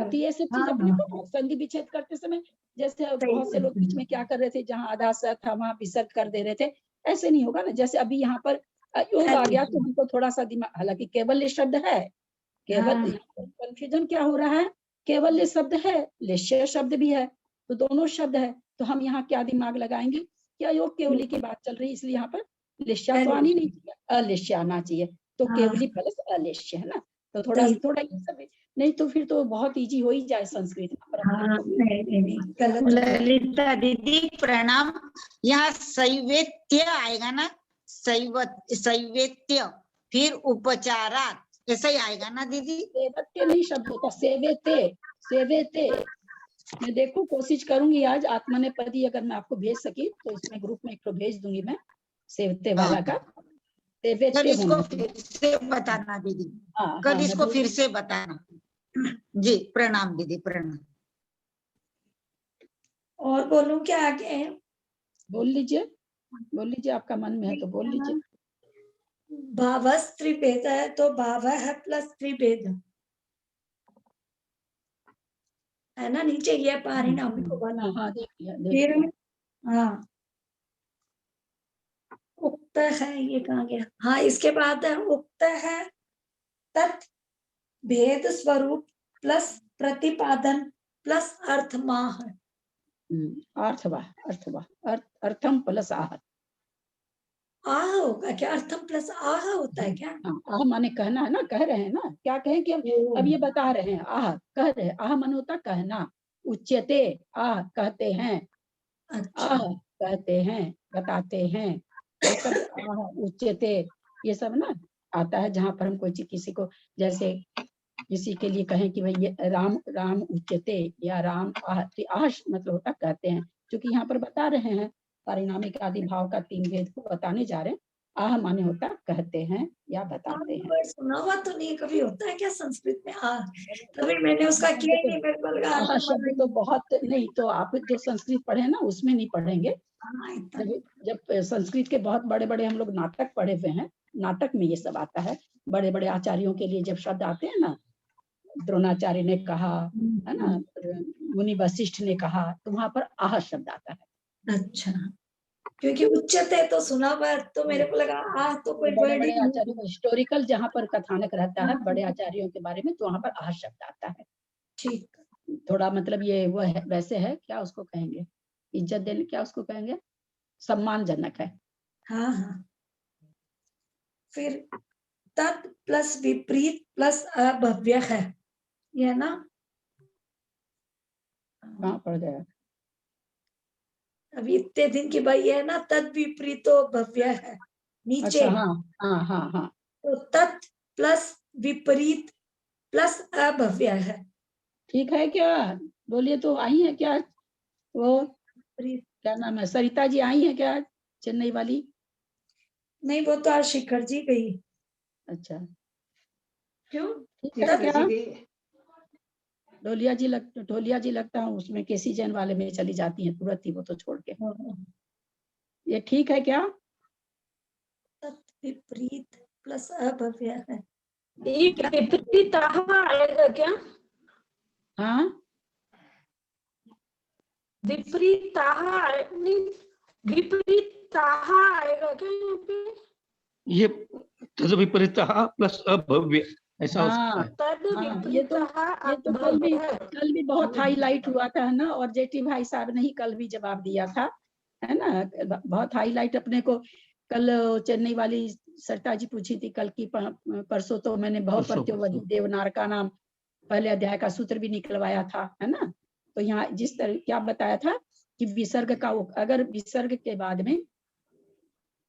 तो ये सब चीज अपने को संधि विच्छेद करते समय, जैसे बहुत से लोग बीच में क्या कर रहे थे, जहाँ आधा स था वहां विसर्ग कर दे रहे थे, ऐसे नहीं होगा ना। जैसे अभी यहाँ पर अयोग आ गया तो हमको थोड़ा सा दिमाग, हालांकि केवल्य शब्द है, केवल कंफ्यूजन क्या हो रहा है, केवल्य शब्द है, लेश्य शब्द भी है, तो दोनों शब्द है, तो हम यहाँ क्या दिमाग लगाएंगे कि अयोग केवली की बात चल रही है, इसलिए यहाँ पर लेश्या तो आनी नहीं चाहिए, अलेश्य आना चाहिए, तो केवली प्लस अलेश्य है ना। तो थोड़ा थोड़ा ये सब, नहीं तो फिर तो बहुत इजी हो ही जाए संस्कृत में। ललिता दीदी प्रणाम। यहाँ शैवेत्य आएगा ना, शैवेत्य, फिर उपचारात, ऐसा ही आएगा ना दीदी? सेवत्य नहीं शब्द होता, सेवेते, सेवेते। मैं देखो कोशिश करूंगी आज आत्मनेपदी अगर मैं आपको भेज सकी तो इसमें ग्रुप में एक तो भेज दूंगी मैं, सेवते वाला का। कल इसको फिर से बताना दीदी, कल इसको फिर से बताना जी। प्रणाम दीदी, प्रणाम। और बोलूं क्या आगे? बोल लीजिए, बोल लीजिए, आपका मन में है तो बोल लीजिए। भावस त्रिभेद है तो भाव है प्लस त्रिभेद है ना, नीचे ये परिणाम को बना। हाँ देख लिया, फिर हाँ उक्त है, ये कहाँ गया? हाँ इसके बाद है उक्त है तत् भेद स्वरूप प्लस प्रतिपादन प्लस अर्थमाह। अर्थवा, अर्थवा, अर्थम प्लस आह। आह होगा क्या? अर्थम प्लस आह होता है क्या? आह माने कहना है ना, कह रहे हैं ना, क्या कहें कि अब ये बता रहे हैं, आह कह रहे हैं, आह मन होता कहना, उच्यते आह कहते हैं, आह कहते हैं, बताते हैं, ये सब आह उच्यते ये सब ना आता है। जहाँ पर हम कोई चीज किसी को, जैसे किसी के लिए कहें कि भाई ये राम राम उच्यते या राम आह, तो आह मतलब होता कहते हैं, क्योंकि यहाँ पर बता रहे हैं पारिणामिक आदि भाव का 3 भेद को बताने जा रहे हैं। आह माने होता कहते हैं या बताते हैं। सुना हुआ तो नहीं, कभी होता है क्या संस्कृत में आह? कभी मैंने उसका किया ही नहीं, मेरे को लगा आह शब्द तो बहुत नहीं, तो आप जो संस्कृत पढ़े ना उसमें नहीं पढ़ेंगे। जब संस्कृत के बहुत बड़े बड़े हम लोग नाटक पढ़े हुए हैं, नाटक में ये सब आता है। बड़े बड़े आचार्यों के लिए जब शब्द आते हैं ना, द्रोणाचार्य ने कहा है ना, मुनि वशिष्ठ ने कहा, तो वहां पर आह शब्द आता है। अच्छा, क्योंकि उच्चते तो सुना हुआ, तो मेरे को लगा आह तो कोई बड़े वर्ड बड़े ही नहीं। आचार्यों, हिस्टोरिकल जहाँ पर कथानक रहता है बड़े आचार्यों के बारे में, तो वहां पर आह शब्द आता है। ठीक, थोड़ा मतलब ये वो है, वैसे है, क्या उसको कहेंगे, इज्जत देने, क्या उसको कहेंगे, सम्मानजनक है। हाँ हाँ। फिर तत् प्लस विपरीत प्लस अभव्य है, ये ना कहाँ पड़ गया? अभी इतने दिन की भाई है ना, तद विपरीतो भव्य है नीचे। अच्छा, हाँ हाँ हाँ। तो तत् प्लस विपरीत प्लस अभव्य है। ठीक है क्या? बोलिए, तो आई है क्या वो, क्या नाम है, सरिता जी आई है क्या, चेन्नई वाली? नहीं, वो तो आज शिखर जी गई। अच्छा, क्यों? ठीक है क्या? ढोलिया जी लगता है उसमें केसी जैन वाले में चली जाती है तुरंत ही वो तो छोड़ के। ये ठीक है क्या? तत् विपरीत प्लस अभव्य है। विपरीत आएगा क्या? हाँ, विपरीत आएगा क्या यहाँ पे? ये तद विपरीतः प्लस अभव्य ऐसा हो सकता हाँ है। तद हाँ, ये विपरीतः तो कल भी बहुत हाईलाइट हुआ था ना, और जेठी भाई साहब ने ही कल भी जवाब दिया था, है ना। बहुत हाईलाइट अपने को कल चेन्नई वाली सरिता जी पूछी थी कल की, परसों तो मैंने बहुत प्रत्योवधि देवनार का नाम पहले अध्याय का सूत्र भी निकलवाया था, है ना। तो यहाँ जिस तरह क्या बताया था कि विसर्ग का, अगर विसर्ग के बाद में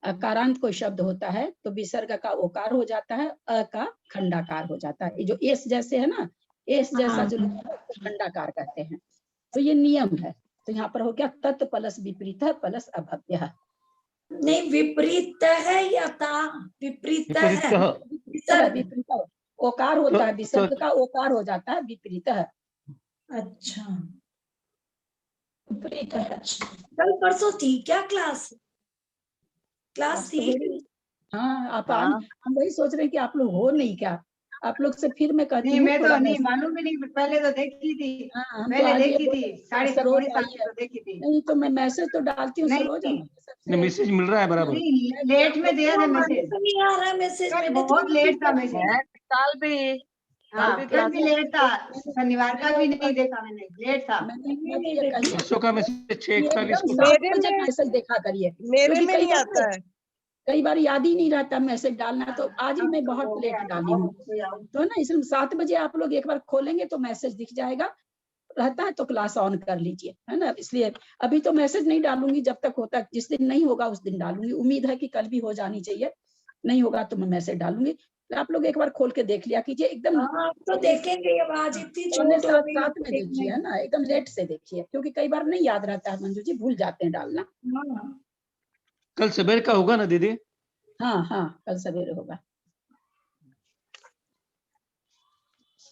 अकारांत कोई शब्द होता है तो विसर्ग का ओकार हो जाता है, अ का खंडाकार हो जाता है। ये जो एस जैसे है ना, एस जैसा जो लिखा है उसको खंडाकार कहते हैं। तो ये नियम है। तो यहाँ पर हो गया तत् प्लस विपरीत है प्लस अभव्य। नहीं, विपरीत है या था? विपरीत है। विसर्ग। विपरीत ओकार होता है, विसर्ग का ओकार हो जाता है विपरीत है। अच्छा, विपरीत है। कल परसों थी क्या क्लास? क्लास थी? हाँ, हम वही सोच रहे हैं कि आप लोग हो नहीं क्या, आप लोग से फिर मैं कहती नहीं, हूँ मैं तो थोड़ा नहीं मालूम भी नहीं, पहले तो देखी थी। हाँ, पहले तो देखी थी, सरोज 7:30 आई है। तो देखी थी। नहीं तो मैं मैसेज तो डालती हूँ सरोज। नहीं, मैसेज मिल रहा है बराबर। नहीं, लेट में दिया था मैसेज। नहीं आ रहा मैसेज, मैंने बहुत लेट था मैसेज। कल भी कल भी लेट था, शनिवार का भी नहीं देखा मैंने, लेट था। परसों का मैसेज 6:41 को। 7 बजे मैसेज देखा करिए, मेरे क्योंकि में नहीं आता है। कई बार याद ही नहीं रहता मैसेज डालना। तो आज ही मैं बहुत लेट डाली हूँ, तो ना इसलिए 7 बजे आप लोग एक बार खोलेंगे तो मैसेज दिख जाएगा, रहता है तो क्लास ऑन कर लीजिए, है ना। इसलिए अभी तो मैसेज नहीं डालूंगी जब तक होता है, जिस दिन नहीं होगा उस दिन डालूंगी। उम्मीद है कि कल भी हो जानी चाहिए, नहीं होगा तो मैं मैसेज डालूंगी। आप लोग एक बार खोल के देख लिया कीजिए, एकदम तो देखेंगे। अब आज इतनी पौने छूट हो गई 7 में देखिए, है ना, एकदम लेट से देखिए, क्योंकि कई बार नहीं याद रहता है मंजू जी, भूल जाते हैं डालना। कल सवेरे का होगा ना दीदी? हाँ हाँ, कल सवेरे होगा।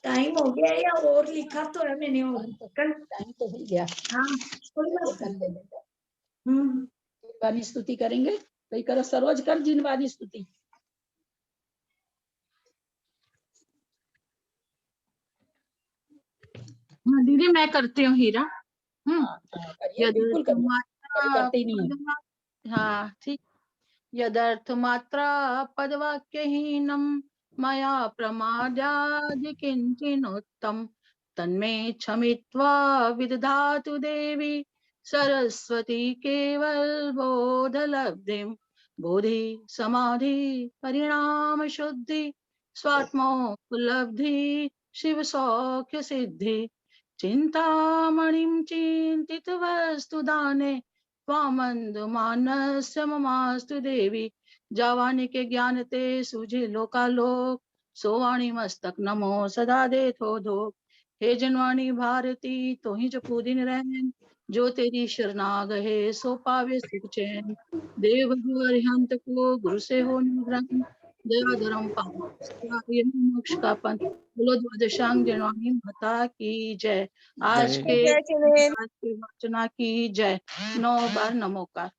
टाइम हो गया या और लिखा तो है मैंने? और कल टाइम तो हो गया। हाँ, जिनवानी स्तुति करेंगे, कोई करो, सरोज कर जिनवानी स्तुति। हाँ दीदी, मैं करती हूँ हीरा। बिल्कुल करते ही नहीं है। हाँ ठीक। यदर्थ मात्रा पदवाक्यहीनम मया प्रमादादि किंचिनोत्तम तन्मे क्षमित्वा विदधातु देवी सरस्वती केवल बोधलब्धिम। बोधि समाधि परिणाम शुद्धि स्वात्मोपलब्धि शिव सौख्य सिद्धि। चिंतामणिं चिंतित वस्तु दाने त्वामंदु मानस्य ममास्तु देवी। जावानी के ज्ञान ते सूझे लोकालोक सोवाणी मस्तक नमो सदा दे थो धो। हे जनवाणी भारती तो ही जो पूदिन रहन जो तेरी शरणाग है सो पावे सुख चैन। देव अरिहंत को गुरु से हो निग्रहण दया धर्म पावन मोक्ष का पंथ। बोलो द्वादशांग जनवाणी माता की जय। आज के वचना की जय। 9 बार नमोकार।